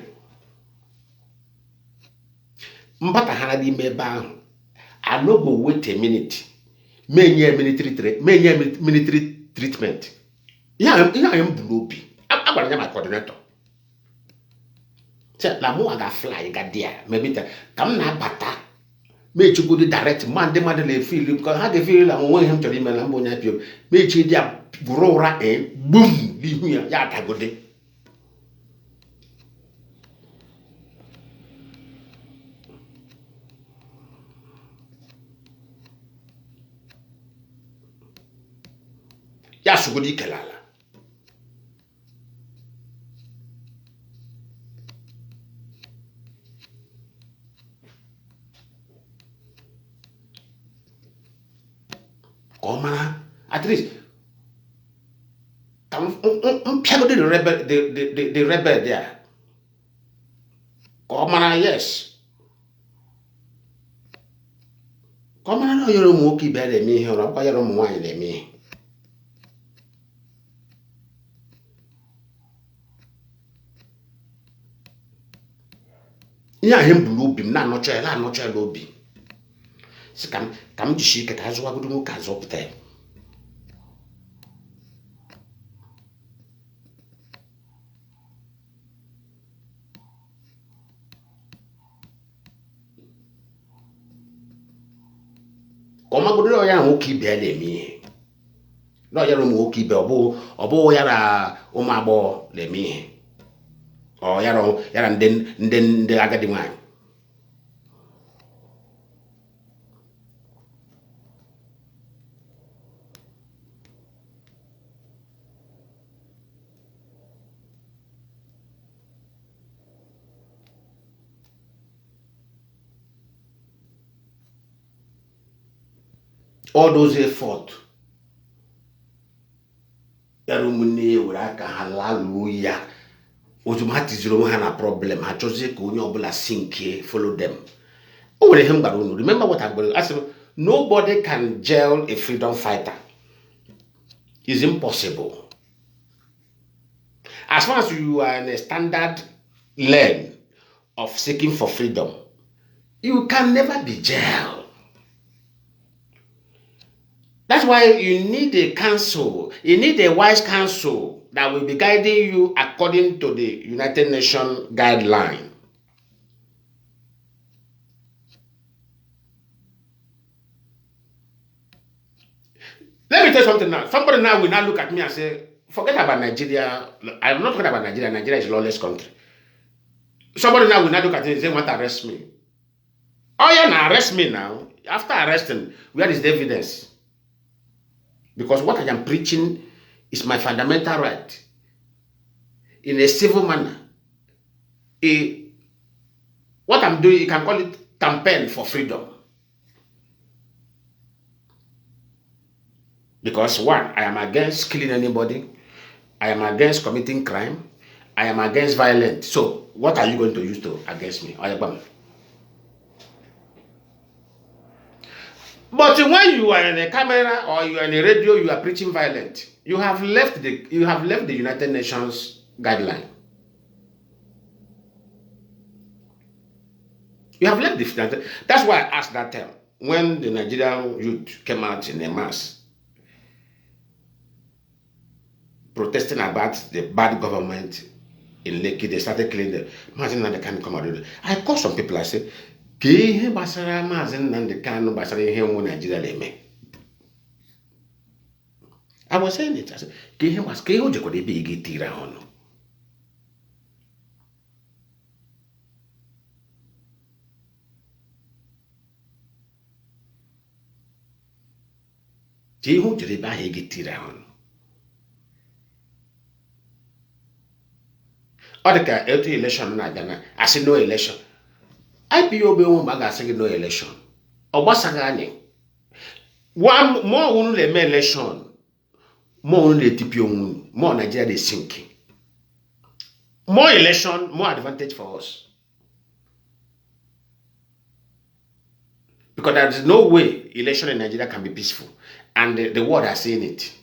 mbata ha n'ime ebe ahụ anọgbo wait a minute menye military treatment ihe anyị m bụ n'obi agwara ya ma coordinator la mo aga fly ga dia maybe kam na bata me chukwu direct man de man le feel because ha de feel la mo hem chori me na mbo nya pio me chi dia burora boom li hu ya tagode ya sugodi kelala at least the rebel there. Yes. No you're monkey better than me, or up your own wine than me. Yeah, him blue beam, not child lobby. Come to shake it as well, do cars up there. Go ya nwoke ibe lemi no ya ro nwoke ibe obo ya ra ụmụagbọ lemi o ya ra ndị agadi nwanyị all those efforts yarumune uraka hallelujah automatically zero ha na problem ha choose ka onye obula sinke follow them o were him gbara remember what I said, nobody can jail a freedom fighter. It's impossible as far as you are in a standard lane of seeking for freedom. You can never be jailed. That's why you need a council. You need a wise council that will be guiding you according to the United Nations guideline. Let me tell you something now. Somebody now will now look at me and say, forget about Nigeria. I'm not talking about Nigeria. Nigeria is a lawless country. Somebody now will now look at me and say, want to arrest me. Oh yeah, now arrest me now. After arresting, where is the evidence? Because what I am preaching is my fundamental right. In a civil manner. What I'm doing, you can call it campaign for freedom. Because one, I am against killing anybody. I am against committing crime. I am against violence. So, what are you going to use to against me? But when you are in a camera or you are in a radio, you are preaching violence. You have left the United Nations guideline. You have left the. That's why I asked that time when the Nigerian youth came out in a mass protesting about the bad government in Lekki. They started killing them. Imagine that they can't come out. I called some people. I said, I was saying it. I said, who did buy he get around? Or the election, I say no election. IPOB won't bag say no election. Or what's a one more only election, more only TPO, more Nigeria is sinking. More election, more advantage for us. Because there is no way election in Nigeria can be peaceful. And the world has seen it.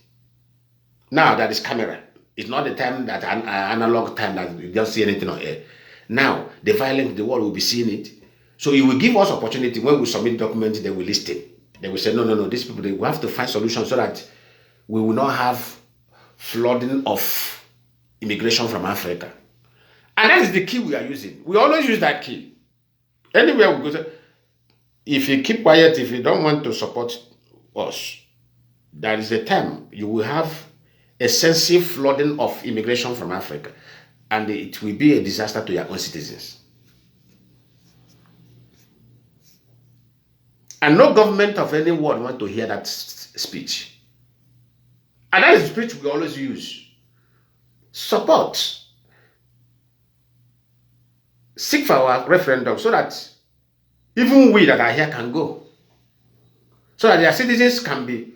Now that is camera. It's not the time that analog time that you don't see anything on air. Now, the violence, the world will be seeing it. So it will give us opportunity when we submit documents, they will list it. They will say, no, these people, we have to find solutions so that we will not have flooding of immigration from Africa. And that is the key we are using. We always use that key. Anywhere we go, if you keep quiet, if you don't want to support us, there is a time you will have excessive flooding of immigration from Africa, and it will be a disaster to your own citizens. And no government of any world want to hear that speech. And that is the speech we always use. Support. Seek for our referendum so that even we that are here can go. So that their citizens can be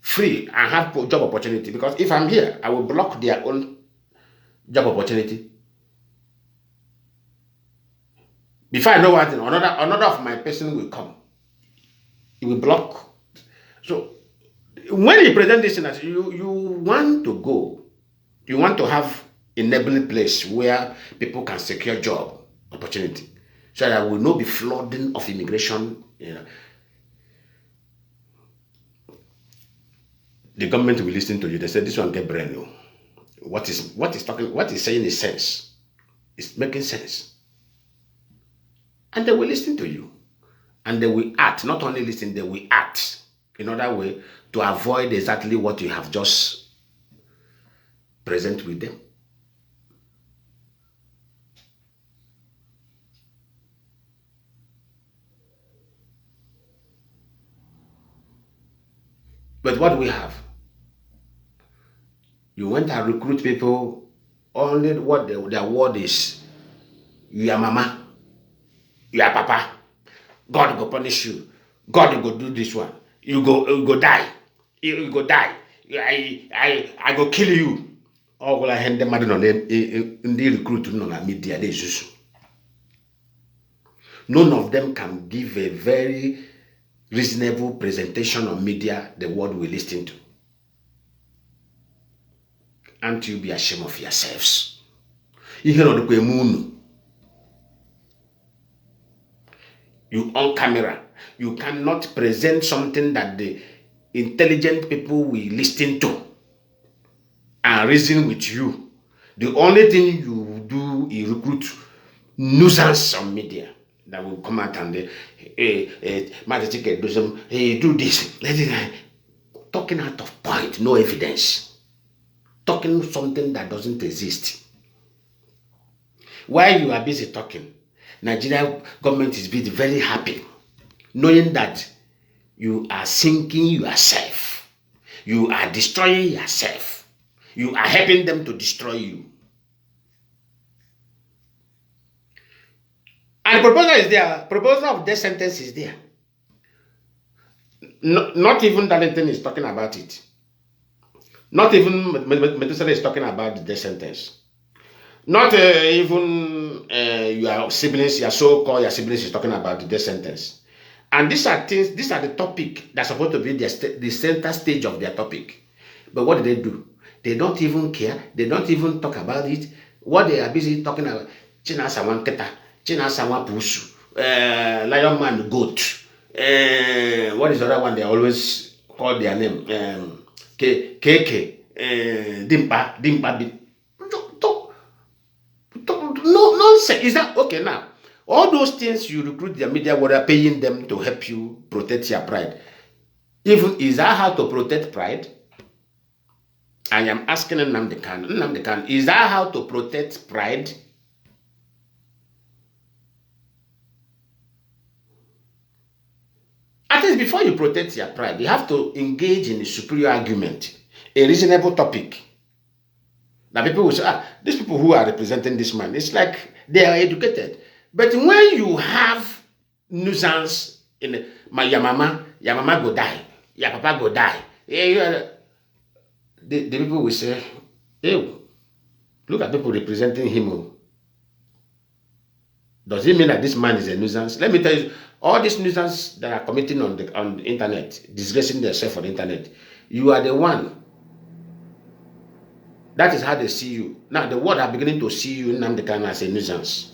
free and have job opportunity. Because if I'm here, I will block their own job opportunity. Before I know what, another of my person will come. He will block. So when you present this, you want to go. You want to have enabling place where people can secure job opportunity. So that there will not be flooding of immigration. The government will listen to you. They say this one get brand new. What is saying is sense. It's making sense. And they will listen to you. And they will act. Not only listen, they will act in other way to avoid exactly what you have just present with them. But what do we have? You went and recruit people, only what their word is, you are mama, you are papa, God will punish you, God will do this one, you go die, you go die, I go kill you. All will I hand them on them in the recruit on media. None of them can give a very reasonable presentation on media the world will listen to. Aren't you be ashamed of yourselves? You on camera, you cannot present something that the intelligent people will listen to and reason with you. The only thing you do is recruit nuisance on media that will come out and do this. Talking out of point, no evidence. Talking something that doesn't exist. While you are busy talking, Nigeria government is very happy, knowing that you are sinking yourself. You are destroying yourself. You are helping them to destroy you. And the proposal is there. Proposal of death sentence is there. Not even Darlington is talking about it. Not even Methuselah is talking about the death sentence. Not even your siblings, your so-called your siblings is talking about the death sentence. And these are things, these are the topic that's supposed to be the center stage of their topic. But what do? They don't even care. They don't even talk about it. What they are busy talking about, China Sawan Keta, China Sawan Pusu, Lionman Goat. What is the other one they always call their name? KK, Dimpa. No nonsense. Is that okay now? All those things you recruit the media, what are paying them to help you protect your pride. Even is that how to protect pride? I am asking Nnamdi Kanu, is that how to protect pride? I think least before you protect your pride, you have to engage in a superior argument, a reasonable topic. Now people will say, these people who are representing this man, it's like they are educated. But when you have nuisance in your mama go die, your papa go die, the people will say, hey, look at people representing him. Does it mean that this man is a nuisance? Let me tell you, all these nuisance that are committing on the internet, disgracing themselves on the internet, you are the one. That is how they see you. Now the world are beginning to see you, Nnamdi Kanu, as a nuisance.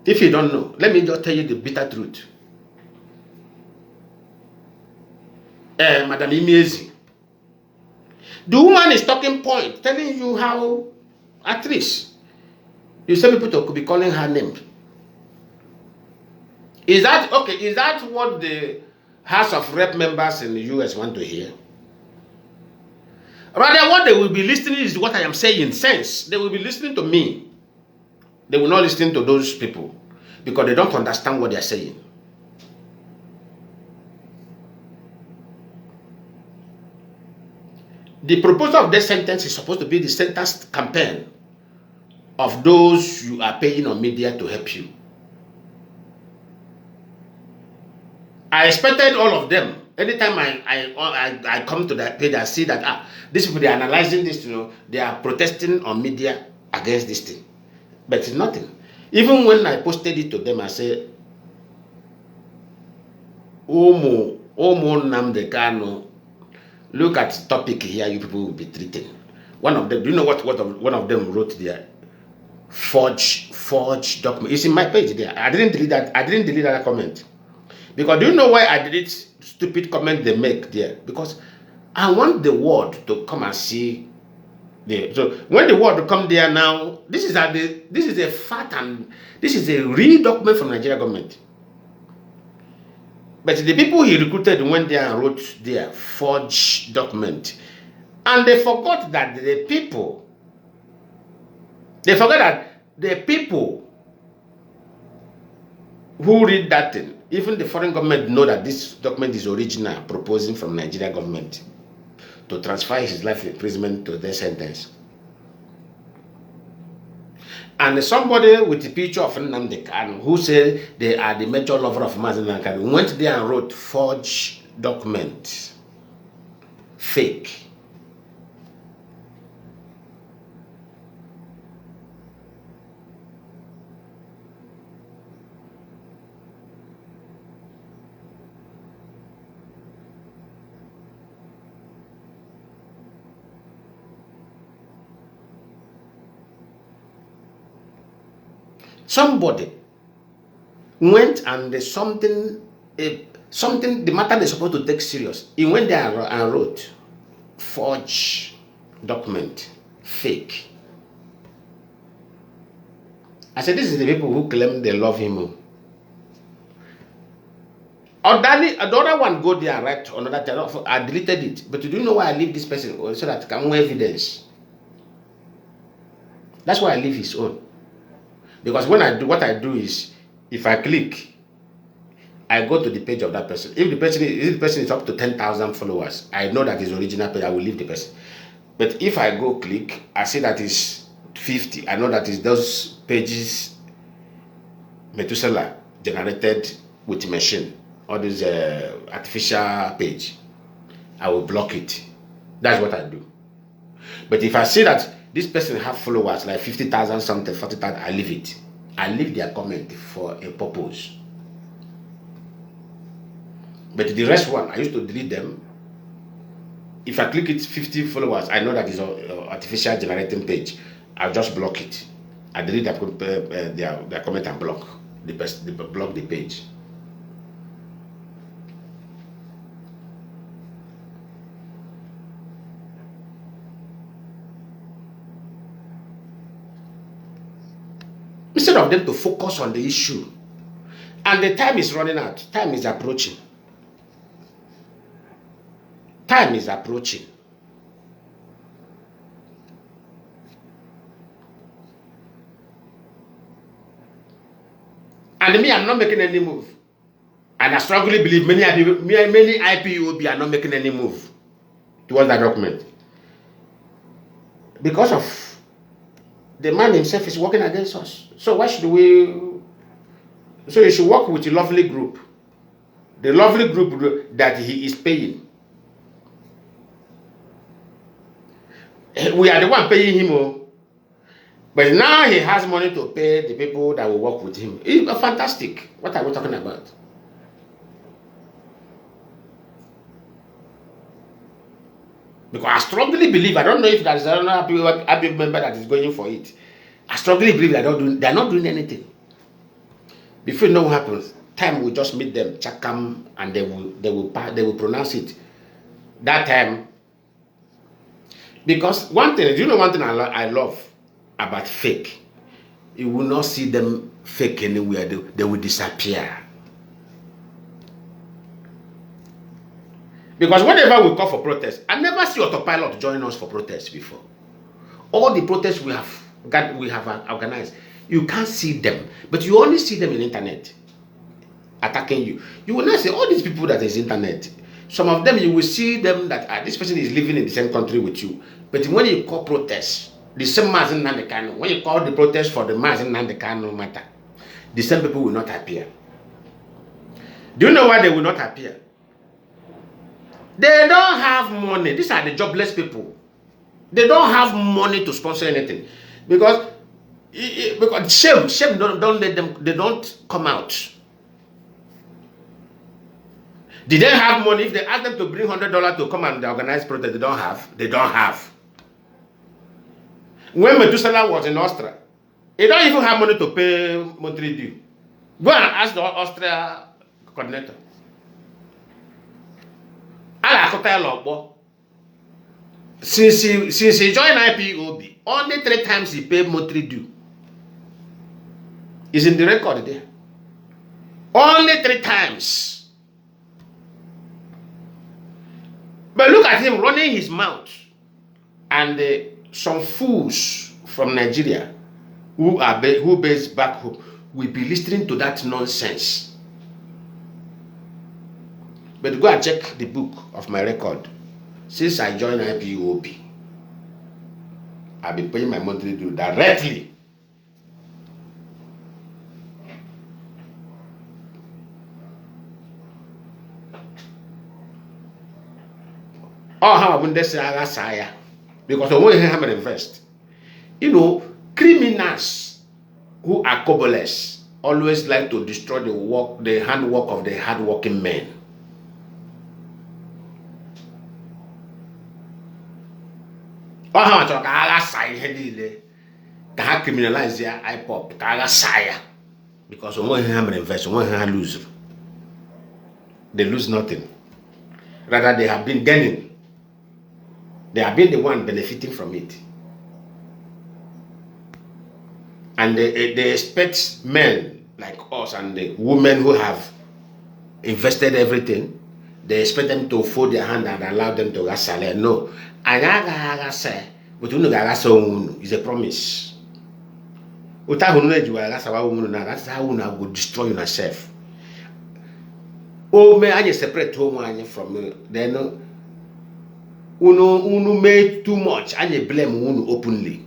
If you don't know, let me just tell you the bitter truth. Madam Mazi, the woman is talking point, telling you how, at least, you say people could be calling her name. Is that okay? Is that what the House of Rep members in the US want to hear? Rather, what they will be listening is what I am saying, sense. They will be listening to me. They will not listen to those people because they don't understand what they are saying. The proposal of death sentence is supposed to be the sentence campaign of those you are paying on media to help you. I expected all of them. Anytime I come to that page, I see that these people, they are analyzing this, they are protesting on media against this thing. But it's nothing. Even when I posted it to them, I said, Omo Nnamdi Kanu, look at the topic here you people will be treating. One of them, do you know what one of them wrote there? Forge document. It's in my page there. I didn't delete that comment. Because do you know why I delete stupid comment they make there? Because I want the world to come and see there. So when the world come there now, this is a fact and this is a real document from Nigeria government. But the people he recruited went there and wrote their forged document. And they forgot that the people who read that thing, even the foreign government know that this document is original, proposing from Nigeria government to transfer his life imprisonment to their sentence. And somebody with the picture of Nnamdi Kanu, who said they are the major lover of Mazi Kanu, went there and wrote forged document, fake. Somebody went and something the matter they're supposed to take serious. He went there and wrote forged document, fake. I said, this is the people who claim they love him. The other one go there and write another thing. I deleted it. But do you know why I leave this person? So that I can have evidence. That's why I leave his own. Because when I do, what I do is, if I click, I go to the page of that person. If the person is up to 10,000 followers, I know that his original page, I will leave the person. But if I go click, I see that is 50. I know that is those pages Methuselah generated with machine, or this artificial page. I will block it. That's what I do. But if I see that this person have followers like 50,000 something, 40,000, I leave it. I leave their comment for a purpose. But the rest one, I used to delete them. If I click it, 50 followers, I know that is an artificial generating page. I'll just block it. I delete their comment and block the page. Instead of them to focus on the issue. And the time is running out. Time is approaching. Time is approaching. And me, I'm not making any move. And I strongly believe many IPOB are not making any move towards that document. Because of the man himself is working against us. So why should we? So you should work with a lovely group. The lovely group that he is paying. We are the one paying him. But now he has money to pay the people that will work with him. It's fantastic. What are we talking about? Because I strongly believe, I don't know if there is another IPOB member that is going for it. I strongly believe they are not doing anything. Before you know what happens, time will just meet them, chakam, and they will pronounce it. That time, because one thing, do you know one thing I love about fake? You will not see them fake anywhere. They will disappear. Because whenever we call for protest, I never see autopilot join us for protest before. All the protests we have organized, you can't see them, but you only see them in the internet attacking you. You will not see all these people that is internet. Some of them you will see them that this person is living in the same country with you. But when you call protest, the same Mazi Nnamdi Kanu, when you call the protest for the Mazi Nnamdi Kanu matter, the same people will not appear. Do you know why they will not appear? They don't have money. These are the jobless people. They don't have money to sponsor anything. Because shame don't let them, they don't come out. Did they have money? If they ask them to bring $100 to come and organize protest, they don't have. They don't have. When Methuselah was in Austria, he don't even have money to pay monthly due. Go and ask the Austria coordinator. Since he joined IPOB, only 3 times he paid monthly due. It's in the record there. Only 3 times. But look at him running his mouth. And some fools from Nigeria who based back home will be listening to that nonsense. But go and check the book of my record. Since I joined IPOB, I've been paying my monthly due directly. Oh, how about this? Because I want to have invest. You know, criminals who are cobblers always like to destroy the handwork of the hardworking men. Oh, how much can criminalize their Ipob? Because we want to invest, we want to lose. They lose nothing. Rather, they have been gaining. They have been the one benefiting from it. And they expect men like us and the women who have invested everything, they expect them to fold their hand and allow them to get salary. No. It's a promise. That's how you will destroy yourself. Oh, may I separate home from then? Unu made too much and you blame Unu openly.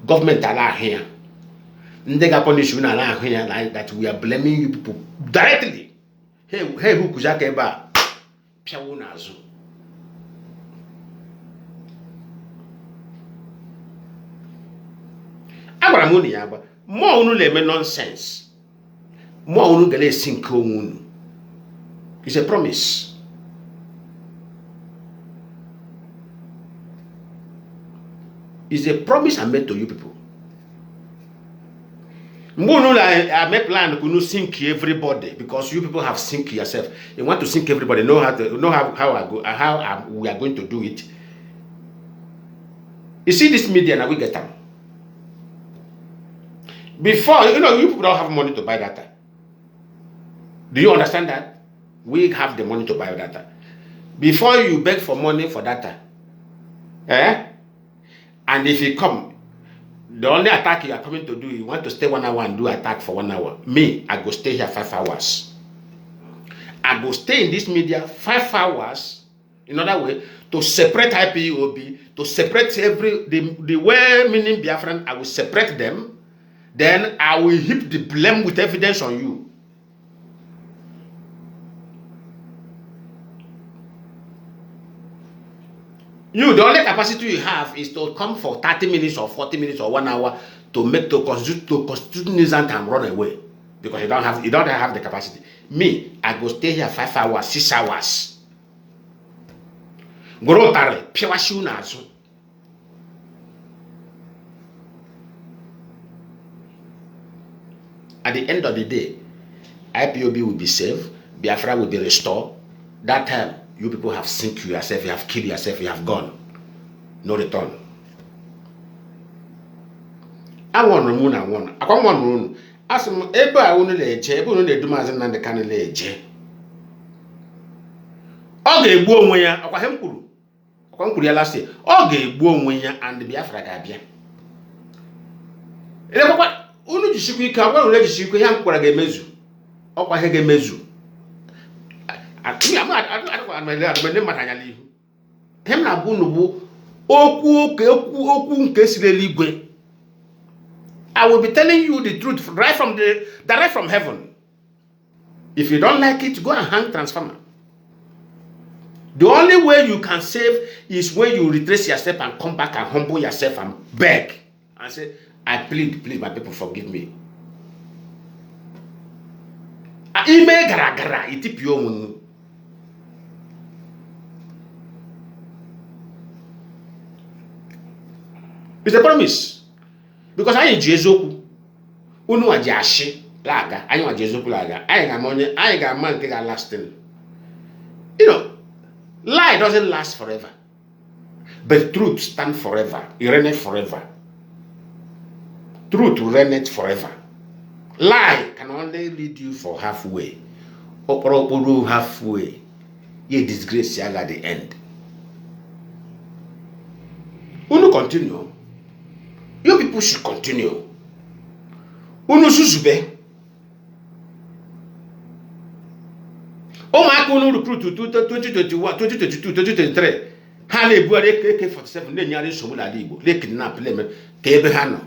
Government are here. They got punish you here like that we are blaming you people directly. Hey, who kujakeba? Piawunazu. Abaramuni yaba. More unu leme nonsense. More unu gele sinko unu. It's a promise. It's a promise I made to you people. I make plan to sink everybody because you people have sink yourself. You want to sink everybody. Know how we are going to do it. You see this media now we get them. Before you people don't have money to buy data. Do you understand that? We have the money to buy data. Before you beg for money for data, and if you come, The only attack you are coming to do, you want to stay 1 hour and do attack for 1 hour. Me, I go stay here 5 hours. I go stay in this media 5 hours, in other way, to separate IPOB, to separate the well-meaning Biafran. I will separate them. Then I will heap the blame with evidence on you. You, the only capacity you have is to come for 30 minutes or 40 minutes or 1 hour to constitute nuisance and run away. Because you don't have the capacity. Me, I go stay here 5 hours, 6 hours. At the end of the day, IPOB will be saved, Biafra will be restored. That time, you people have sunk yourself, you have killed yourself, you have gone. No return. I want to moon, I want. I can't want to moon. As ebe a unu na-eje, ebe unu na-edu Mazi Nnamdi Kanu na-eje. Ọ ga-egbu onwe ya, ọkwa m kwuru ya last year. Ọ ga-egbu onwe ya and Biafra ga-abịa. Elekwa unu jisikwa ike, agwa unu jisikwa ihe m kwara ga-emezu. Ọkwa ihe ga-emezu. Hem na bụ bụ okwu nke siri eluigwe. I will be telling you the truth direct from heaven. If you don't like it, go and hang transformer. The only way you can save is when you retrace yourself and come back and humble yourself and beg and say, I plead, please, my people, forgive me. Ime gara gara itipio munu. It's a promise. Because I ain't Jezoku. Unu wa jashi laga. I wa Jezoku laga. I ga money. I ga man ke ga lasting. You know, lie doesn't last forever. But truth stands forever. It reigns forever. Truth reigns forever. Lie can only lead you for halfway. Oporo halfway. You disgrace you at the end. Unu continue. You people should continue. Unu susube. Oh my God, recruit to 2021, 2022, 2023. Hale buare AK-47 ne nyare somu la Igbo. Le kidnap le me ke ebe ha no.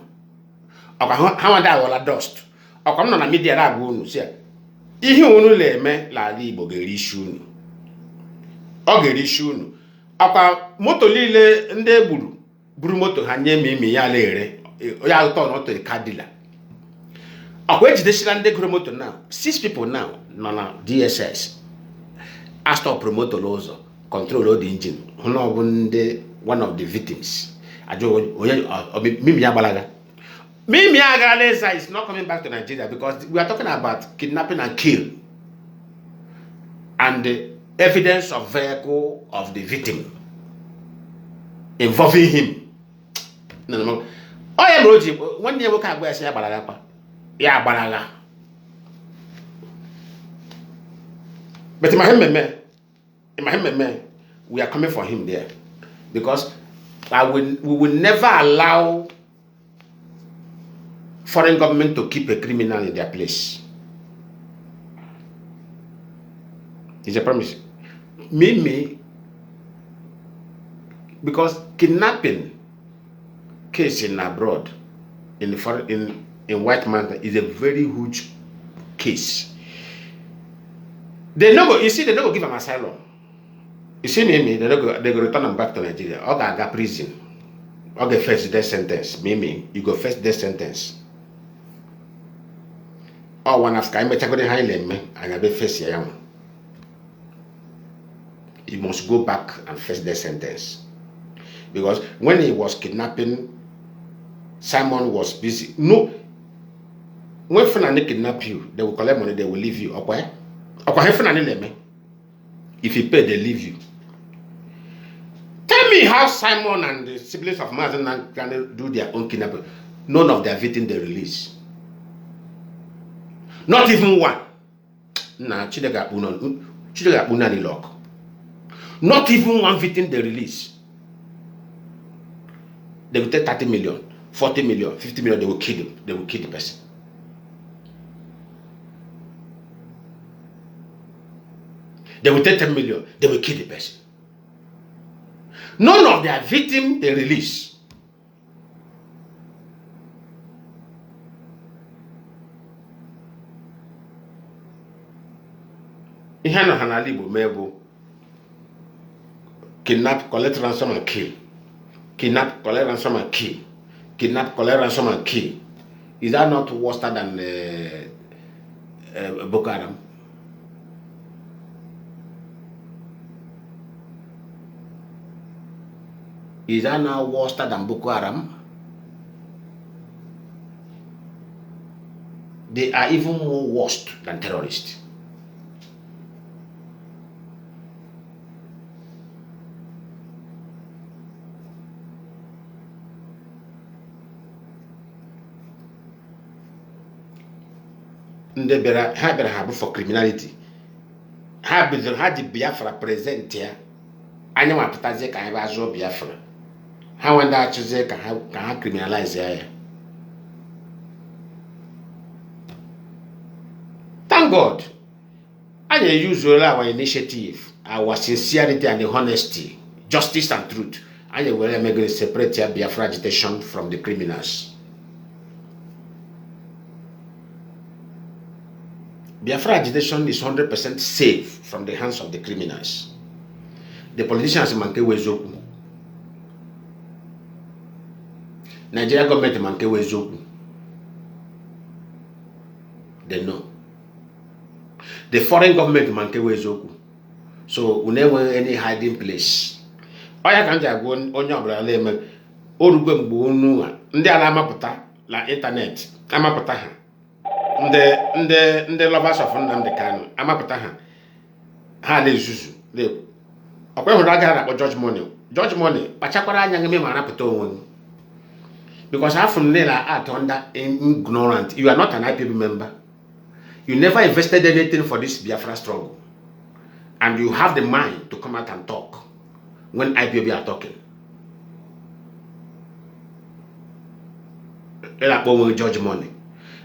Oka ha wanda wala dust. Oka no na media la agwo unu se. Ihe unu le eme la Igbo ga erishu unu. O ga erishu unu. Oka moto lile nde gburu. Buru moto ha nye mi ya lere ya to no to kadila akwa ejideshira nde guru moto now 6 people now na DSS astop promoter lozo control the engine no bu nde one of the victims ajo mimi ya balaga mimi agara lesa is not coming back to Nigeria because we are talking about kidnapping and kill and the evidence of vehicle of the victim involving him. No. Oh yeah, bro. One day we can go and say balaga. Yeah, balaga. But in my him, we are coming for him there because we will never allow foreign government to keep a criminal in their place. It's a promise. Me, because kidnapping case in abroad, in the foreign, in white man is a very huge case. They never, you see, they never give them asylum. You see me, they go return them back to Nigeria. Or they go prison. Or they face death sentence. Me, you go face death sentence. Or one after I met a good Highland man, and I be face here. You must go back and face death sentence. Because when he was kidnapping, Simon was busy. No. When Fulani kidnap you, they will collect money, they will leave you. Okay? If you pay, they leave you. Tell me how Simon and the siblings of Mazi can do their own kidnapping. None of their victims they release. Not even one. Nah, Chidega Unani lock. Not even one victim they release. They will take 30 million. 40 million, 50 million, they will kill him. They will kill the person. They will take 10 million, they will kill the person. None of their victims they release. Ihe no hanali Igbo mebo kidnap, collect ransom and kill. Kidnap, collect ransom and kill. Kidnap, collect ransom and kill. Is that not worse than Boko Haram? Is that now worse than Boko Haram? They are even more worse than terrorists. They have for criminality. Have the Biafra present here. I know what to say. Can have a Biafra. How when that choose can have criminalize here. Thank God. I use our initiative, our sincerity and the honesty, justice and truth. I will make a separate Biafra agitation from the criminals. Biafra agitation is 100% safe from the hands of the criminals. The politicians manke wezoku. Nigeria government manke wezoku. They know. The foreign government manke wezoku. So we never any hiding place. Oya kanja go onye obra leme orugbe mgbe onu ndị ala amapụta la internet amapụta ha. The lovers of Nnamdi Kanu amapụta ha ha na-ezuzu ọkwa hụrụ aga na George Money kpachakwara anya ngeme ma rapụta onwe because half from there are under ignorant. You are not an IPB member. You never invested anything for this Biafra struggle, and you have the mind to come out and talk when IPB are talking. George Money.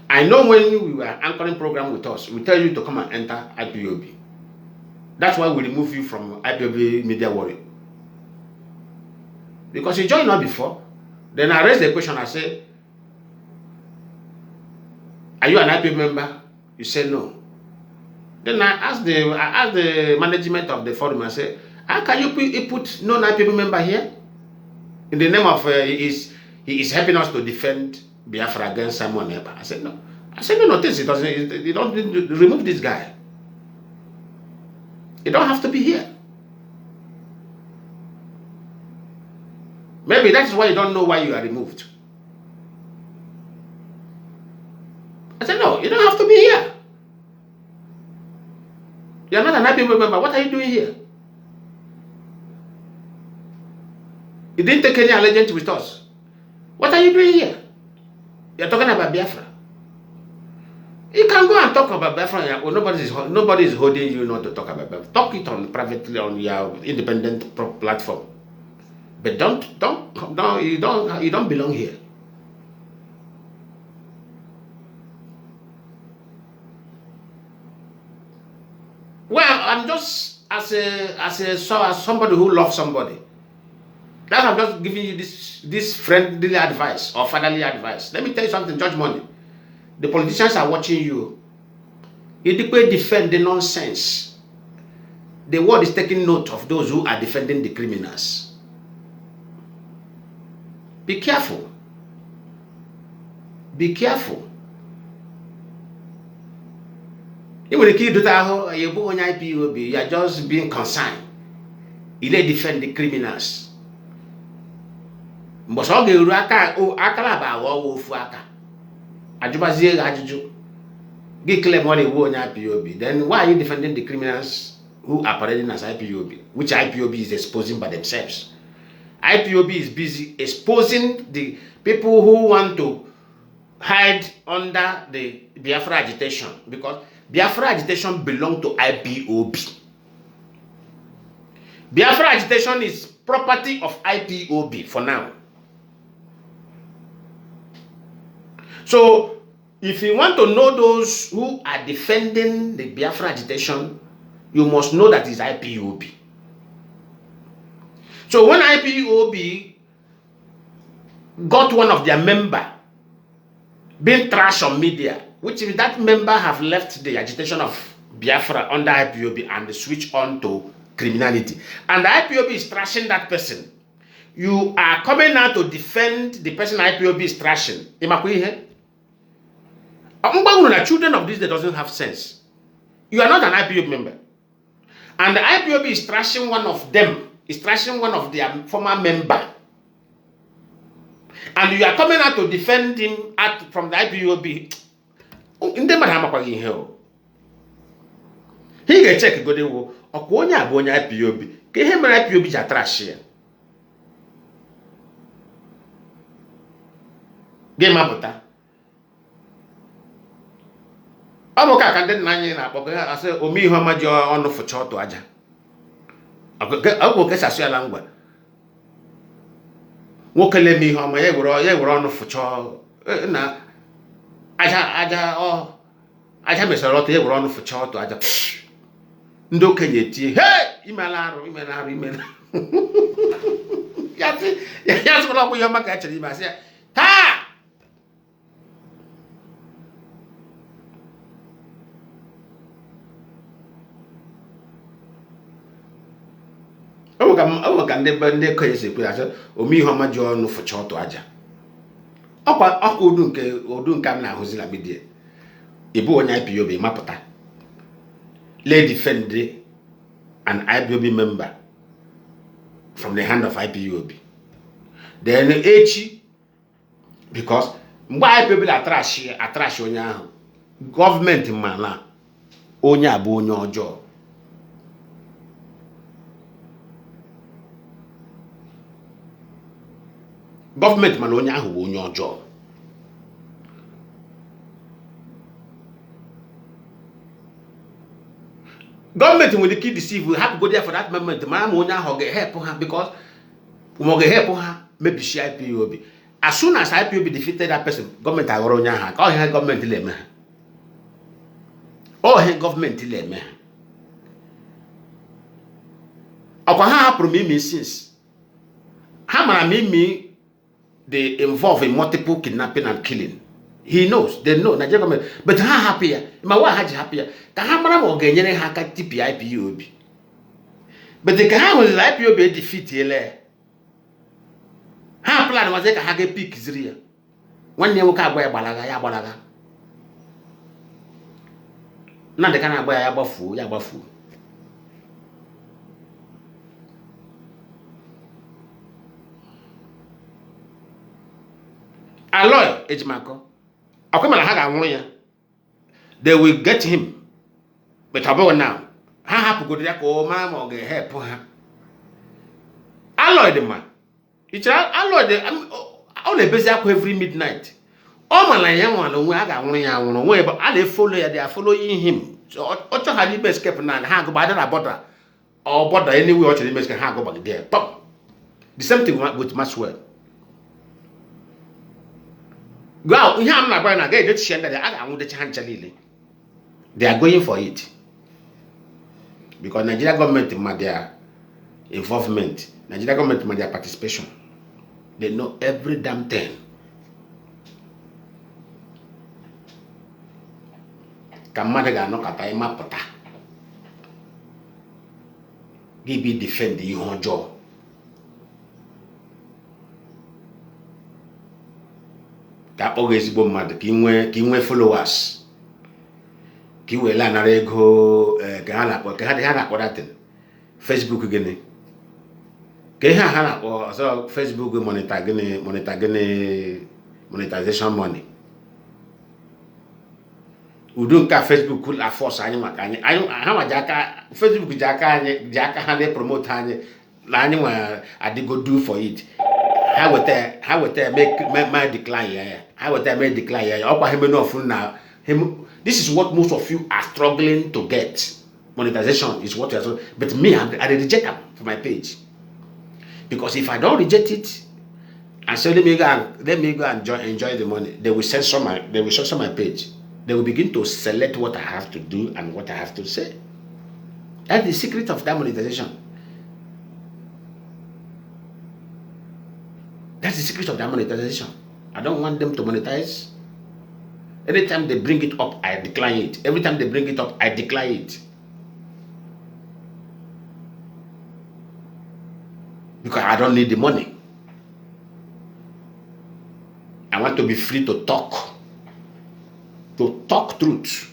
I know when you were anchoring program with us, we tell you to come and enter IPOB. That's why we remove you from IPOB Media Warrior. Because you joined us before. Then I raised the question, I said, are you an IPOB member? You said no. Then I asked the management of the forum, I said, how can you put non-IPOB member here? In the name of, he is helping us to defend Biafra against someone else. I said no. I said no, this it doesn't. You don't remove this guy. You don't have to be here. Maybe that's why you don't know why you are removed. I said no, you don't have to be here. You are not an happy member. What are you doing here? You didn't take any allegiance with us. What are you doing here? You're talking about Biafra. You can go and talk about Biafra. Well, nobody is holding you not to talk about Biafra. Talk it on privately on your independent platform. But you don't belong here. Well, I'm just as somebody who loves somebody. That's I'm just giving you this friendly advice or fatherly advice. Let me tell you something, George Money. The politicians are watching you. You defend the nonsense. The world is taking note of those who are defending the criminals. Be careful. Be careful. Even if you do that, you are just being concerned. You defend the criminals. Then why are you defending the criminals who are parading as IPOB, which IPOB is exposing by themselves? IPOB is busy exposing the people who want to hide under the Biafra agitation, because Biafra agitation belongs to IPOB. Biafra agitation is property of IPOB for now. So, if you want to know those who are defending the Biafra agitation, you must know that it's IPOB. So when IPOB got one of their member being trashed on media, which if that member have left the agitation of Biafra under IPOB and switch on to criminality, and the IPOB is trashing that person, you are coming out to defend the person IPOB is trashing. Children of this that doesn't have sense. You are not an IPOB member. And the IPOB is trashing one of them, is trashing one of their former member. And you are coming out to defend him from the IPOB. He get check go dey wo okwonya abonya IPOB. Ke he mere IPOB ja trash ya. Game abuta. Amo ka kan den nanye na akpoko ase omi ihe ọma ji ọnụ fụcha ọtụ aja. Agwo ke sasu ala ngwa. Nwokele mi ihe ọma ya were ọnụ fụcha na aja mesara ọtụ ya were ọnụ fụcha ọtụ aja. Ndị okenye tie hey imela arụ ya sịkwala ọkwa ihe ọma ka chere ime asị ya ha ọ ka ndị okenye si ekwe asị ome ihe ọma ji ọnụ fụcha ọtụ aja. Ọkwa udu nke m na-ahụzi na media ịbụ onye IPOB mapụta lay defend an IPOB member from the hand of IPOB. Then echi, because mgbe IPOB atrash onye ahụ, government mana onye abụ onye ọjọọ. Government mana onye ahụ bụ onye ọjọọ. Government will keep deceive. We have to go there for that moment. Man, we now help her because we will help her. Maybe she IPOB. As soon as IPOB defeated that person, government are going to have. Oh, here government dilemma. Oh, here government dilemma. Okwaha promise since. How many they involve in multiple kidnapping and killing. He knows, they know, Nigeria government. But how happier? My wife happier. The Hamara will gain a hacker IPOB. But the Kaha was IPOB defeat here. How plan was like a haggy peak is real. One year, Balaga, Yabalaga. Not the kind of boy Yabafu. Alloy, Ejimako. They will get him. But about now, how happy go to that old man or get help her? Alloy the man. It's alloy the only busy every midnight. All my young one, I got one way, but I follow they are following him. So, Otto had the best kept and hang by the butter or butter anyway, or the best can hang over there. Pop. The same thing with Maxwell. Go out, we have not going to get it. They are going for it because Nigeria government in their involvement, Nigeria government in their participation, they know every damn thing. Kamadaga no kata ima pota. Give me defend the job. Ka always go mad ki nwe followers ki we la na ego ka ha na datin Facebook gini ke ha na so Facebook monetization money udun ka Facebook could force anyi maka anyi ha ma jaka Facebook jaka ha dey promote anyi la anyi wa adigo do for it. How would they make my decline here? How would they make decline here? This is what most of you are struggling to get. Monetization is what you are so. But me, I reject them for my page. Because if I don't reject it, And so let me go and enjoy the money. They will censor my page. They will begin to select what I have to do and what I have to say. That's the secret of that monetization. That's the secret of that monetization. I don't want them to monetize. Anytime they bring it up, I decline it. Every time they bring it up, I decline it. Because I don't need the money. I want to be free to talk truth.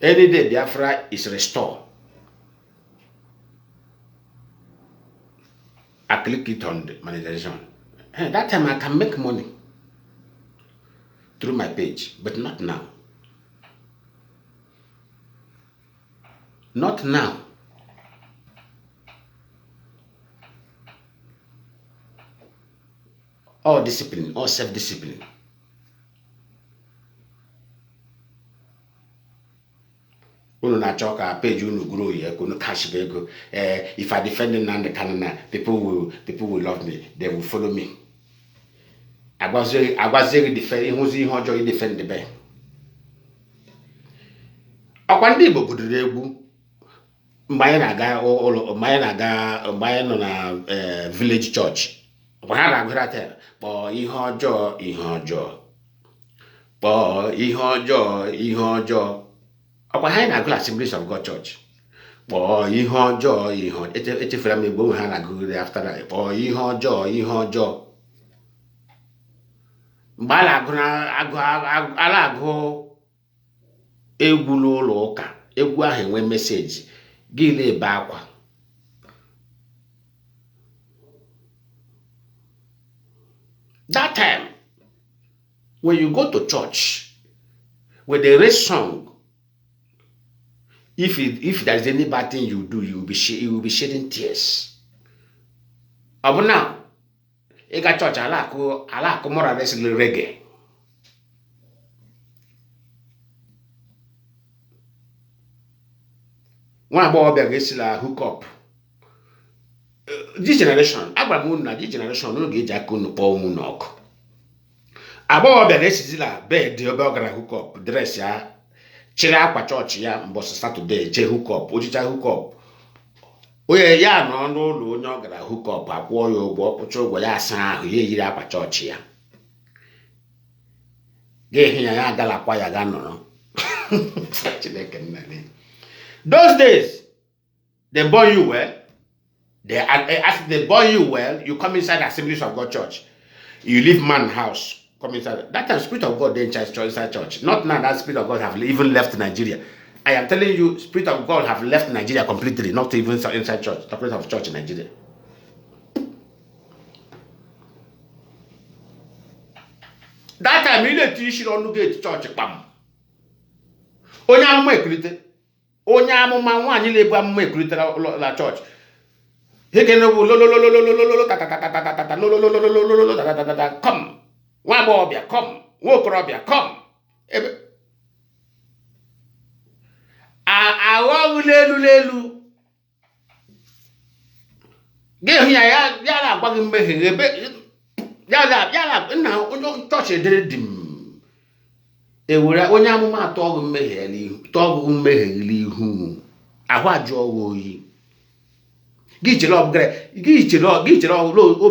Any day Biafra is restored, I click it on the monetization. And that time I can make money through my page, but not now. Not now. All discipline, all self-discipline. Unu na-achọ ka page unu grow here, unu cash ego. If I defend Nnamdi Kanu, people will love me. They will follow me. Agwazi defend ihuzi ihe ọjọọ I defend the be. Ọkwa ndị Igbo guduru egwu mgbe anyị na-aga ụlọ, mgbe anyị nọ na village church. Ọkwa ha na-agụra taa kpọọ ihe ọjọọ ihe ọjọọ. Kpọọ ihe ọjọọ ihe ọjọọ. Ọkwa ha na-agụ Assemblies of God Church. Kpọọ ihe ọjọọ ihe ọjọọ. Echefere m Igbo ha na-agụgide after that. Kpọọ ihe ọjọọ ihe ọjọọ. Mgbe a na-agụ egwu n'ụlọ ụka, egwu ahụ enwe meseji gị na-ebe akwa. That time, when you go to church, when they raise song, if there's any bad thing you do, you will be shedding tears. But now, you got church, I like more or less reggae. One boy gets hook up. This generation, this generation, no get jakun Paul Munok. About the rest is bed, the burger hook up, dress ya, chira church ya, boss Saturday, hook up, Ojita hook up. Oh, yeah, no, gara hook up, a warrior, Pocho, ya san, ye up church ya. Gay here, ya galaquaya gano. Those days, they born you well. After they born you well, you come inside the Assemblies of God Church. You leave man house, come inside. That time, Spirit of God didn't inside church. Not now that Spirit of God have even left Nigeria. I am telling you, Spirit of God have left Nigeria completely, not even inside church, the place of church in Nigeria. That time, you need to issue on the church. Bam. Onye amụma nwaanyị na-ebu amụma ekwuritara la church. He can come. Nwa agbọghọbịa come. Nwa okorobịa come. Aghọghụ lelu. Gị ya na-agwa gị mmehie ebe ya nna onye church edere dim. Ewere onye amụma atọ ọgụ mmehie n'ihu ahụ ajụ ọgụ oyi gị chere o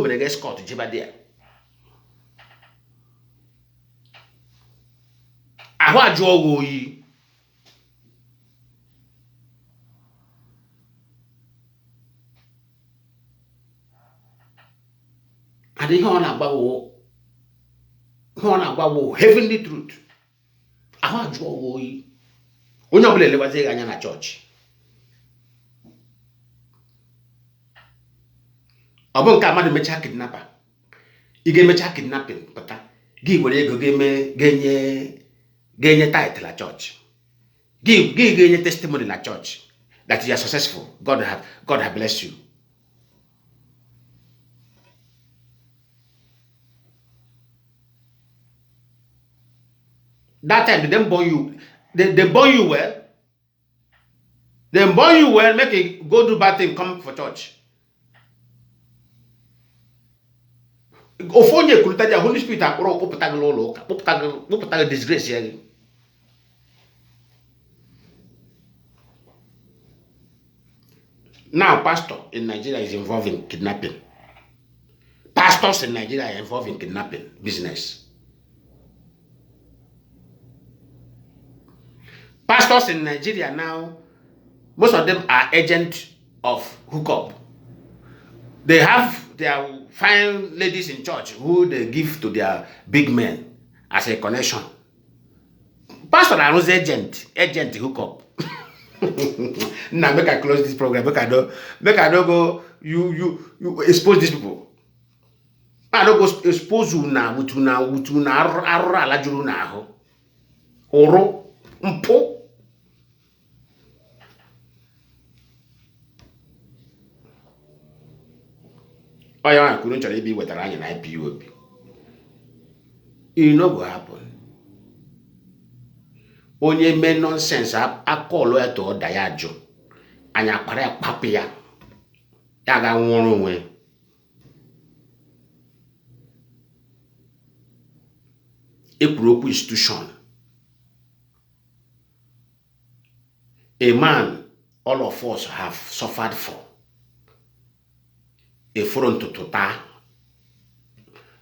mere gị escort jebadịa ahụ ajụ ọgụ oyi adị ihe ọ na-agbawo heavenly truth. Ahụ ajụ ọgụ oyi onye ọbụla elewazighị anya na chọọchị. Ọ bụ nke mmadụ mechaa kidnapper, ị ga-emecha kidnapping pụta gị were ego ga-enye tithe na chọọchị, gị ga-enye testimony na chọọchị that you are successful. God have blessed you. That time, they born you. They born you well. They born you well, make it go do bad thing, come for church. ofu onye kwurụta ya Holy Spirit akpọrọ kpụpụta gị n'ụlọ ụka kpụpụta gị disgrace ya gị. Now pastor in Nigeria is involved in kidnapping. Pastors in Nigeria are involved in kidnapping business. Pastors in Nigeria now, most of them are agents of hookup. They have their fine ladies in church who they give to their big men as a connection. Pastor are also agent hookup. Now make I close this program. Make I don't go. You expose these people. I don't go expose you now. Wutuna arra la juru na ho. Oro mpo. Oya couldn't try be with an Ipob. It no go happen. Onye men nonsense a call ya to dayajo. Anya kpara papi ya. Ya ga nwuru onwe. Ekwuru institution. A man all of us have suffered for. A front to tota.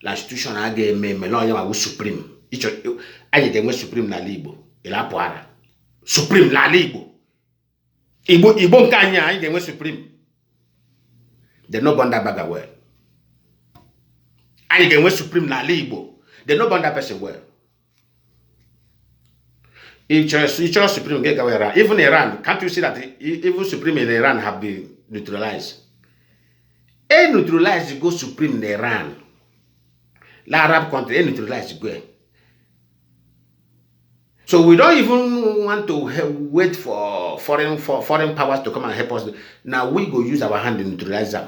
La institution aga eme no ya wa supreme. Icho anyị ga-enwe supreme na Igbo. Ilapuara. Supreme na Igbo. Igbo nke anyị ga-enwe supreme. They no bond that bag well. Anyị ga-enwe supreme na Igbo. They no bond that person well. Each supreme get Iran. Even Iran, can't you see that even supreme in Iran have been neutralized? A neutralized go supreme in Iran. The Arab country, a neutralized go. So we don't even want to wait for foreign powers to come and help us. Now we go use our hand to neutralize them.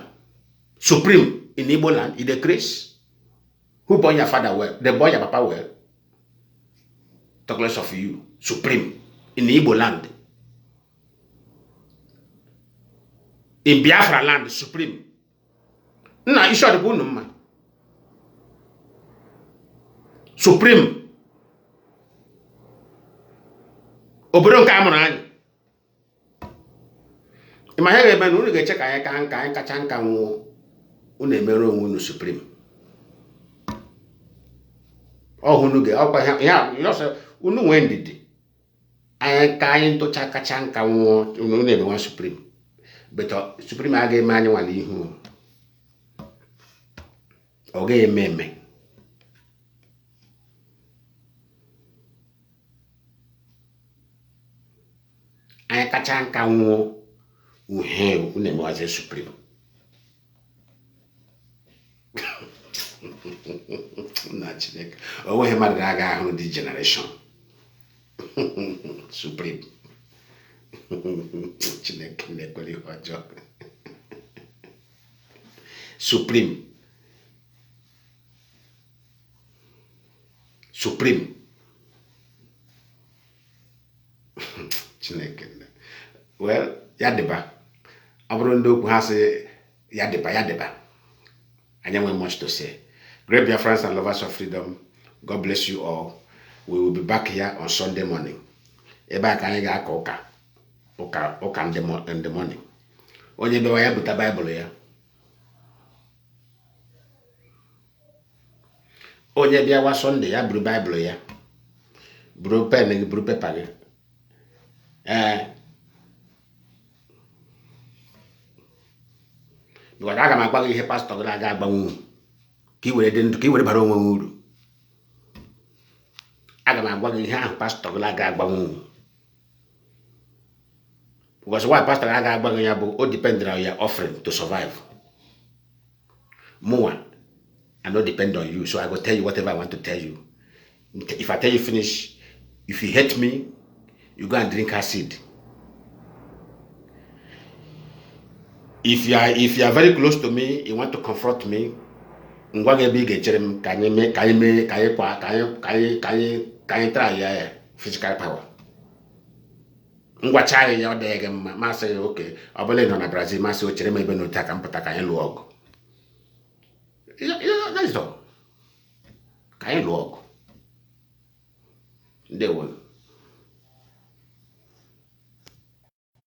Supreme in Igbo land, in the Chris. Who born your father well? They born your papa well. Talk less of you. Supreme in Igbo land. In Biafra land, supreme. Nah, you sure the good man. Supreme. Obodo nke amụrụ anyị. Ima ihe ga-eme na unu ga-eche ka anyị kacha nka nwụọ unu emere onwe unu supreme. Ọhụrụ ga ọkwa ya yọsọ unu nwee ndidi. Anyị ka anyị ntụcha kacha nka nwụọ unu na-emewa supreme. But supreme aga eme anyị nwale ihu. Ọ ga-eme eme. I catch Kanu who hail when was a supreme. Naturally, oh, him at Raga on the generation. Supreme. Supreme. Supreme. Well, Yadeba. Abrondo has a Yadeba. I don't have much to say. Great Biafrans and lovers of freedom, God bless you all. We will be back here on Sunday morning. Eba kaniga oka in the morning. Onye be waya buta Bible ya. Onye bia wa Sunday ya buru Bible ya. Buru pen, buru paper. Because I got my ihe pastor ga aga agbanwu ka iwere bara onwe uru. Aga m agwa gị ihe ahụ pastor ga aga agbanwu. Because why pastor ga aga agbanwu ya bụ o depend on your offering to survive. More, I don't depend on you, so I go tell you whatever I want to tell you. If I tell you finish, if you hate me, you go and drink acid. If you are very close to me, you want to confront me, can you try physical power? Ngwachai ya odege ma say okay, obole no na Brazil ma say o chere me be no taka mpata kan lu ogo. That's all. anyị lụọ ọgụ. Ndewo.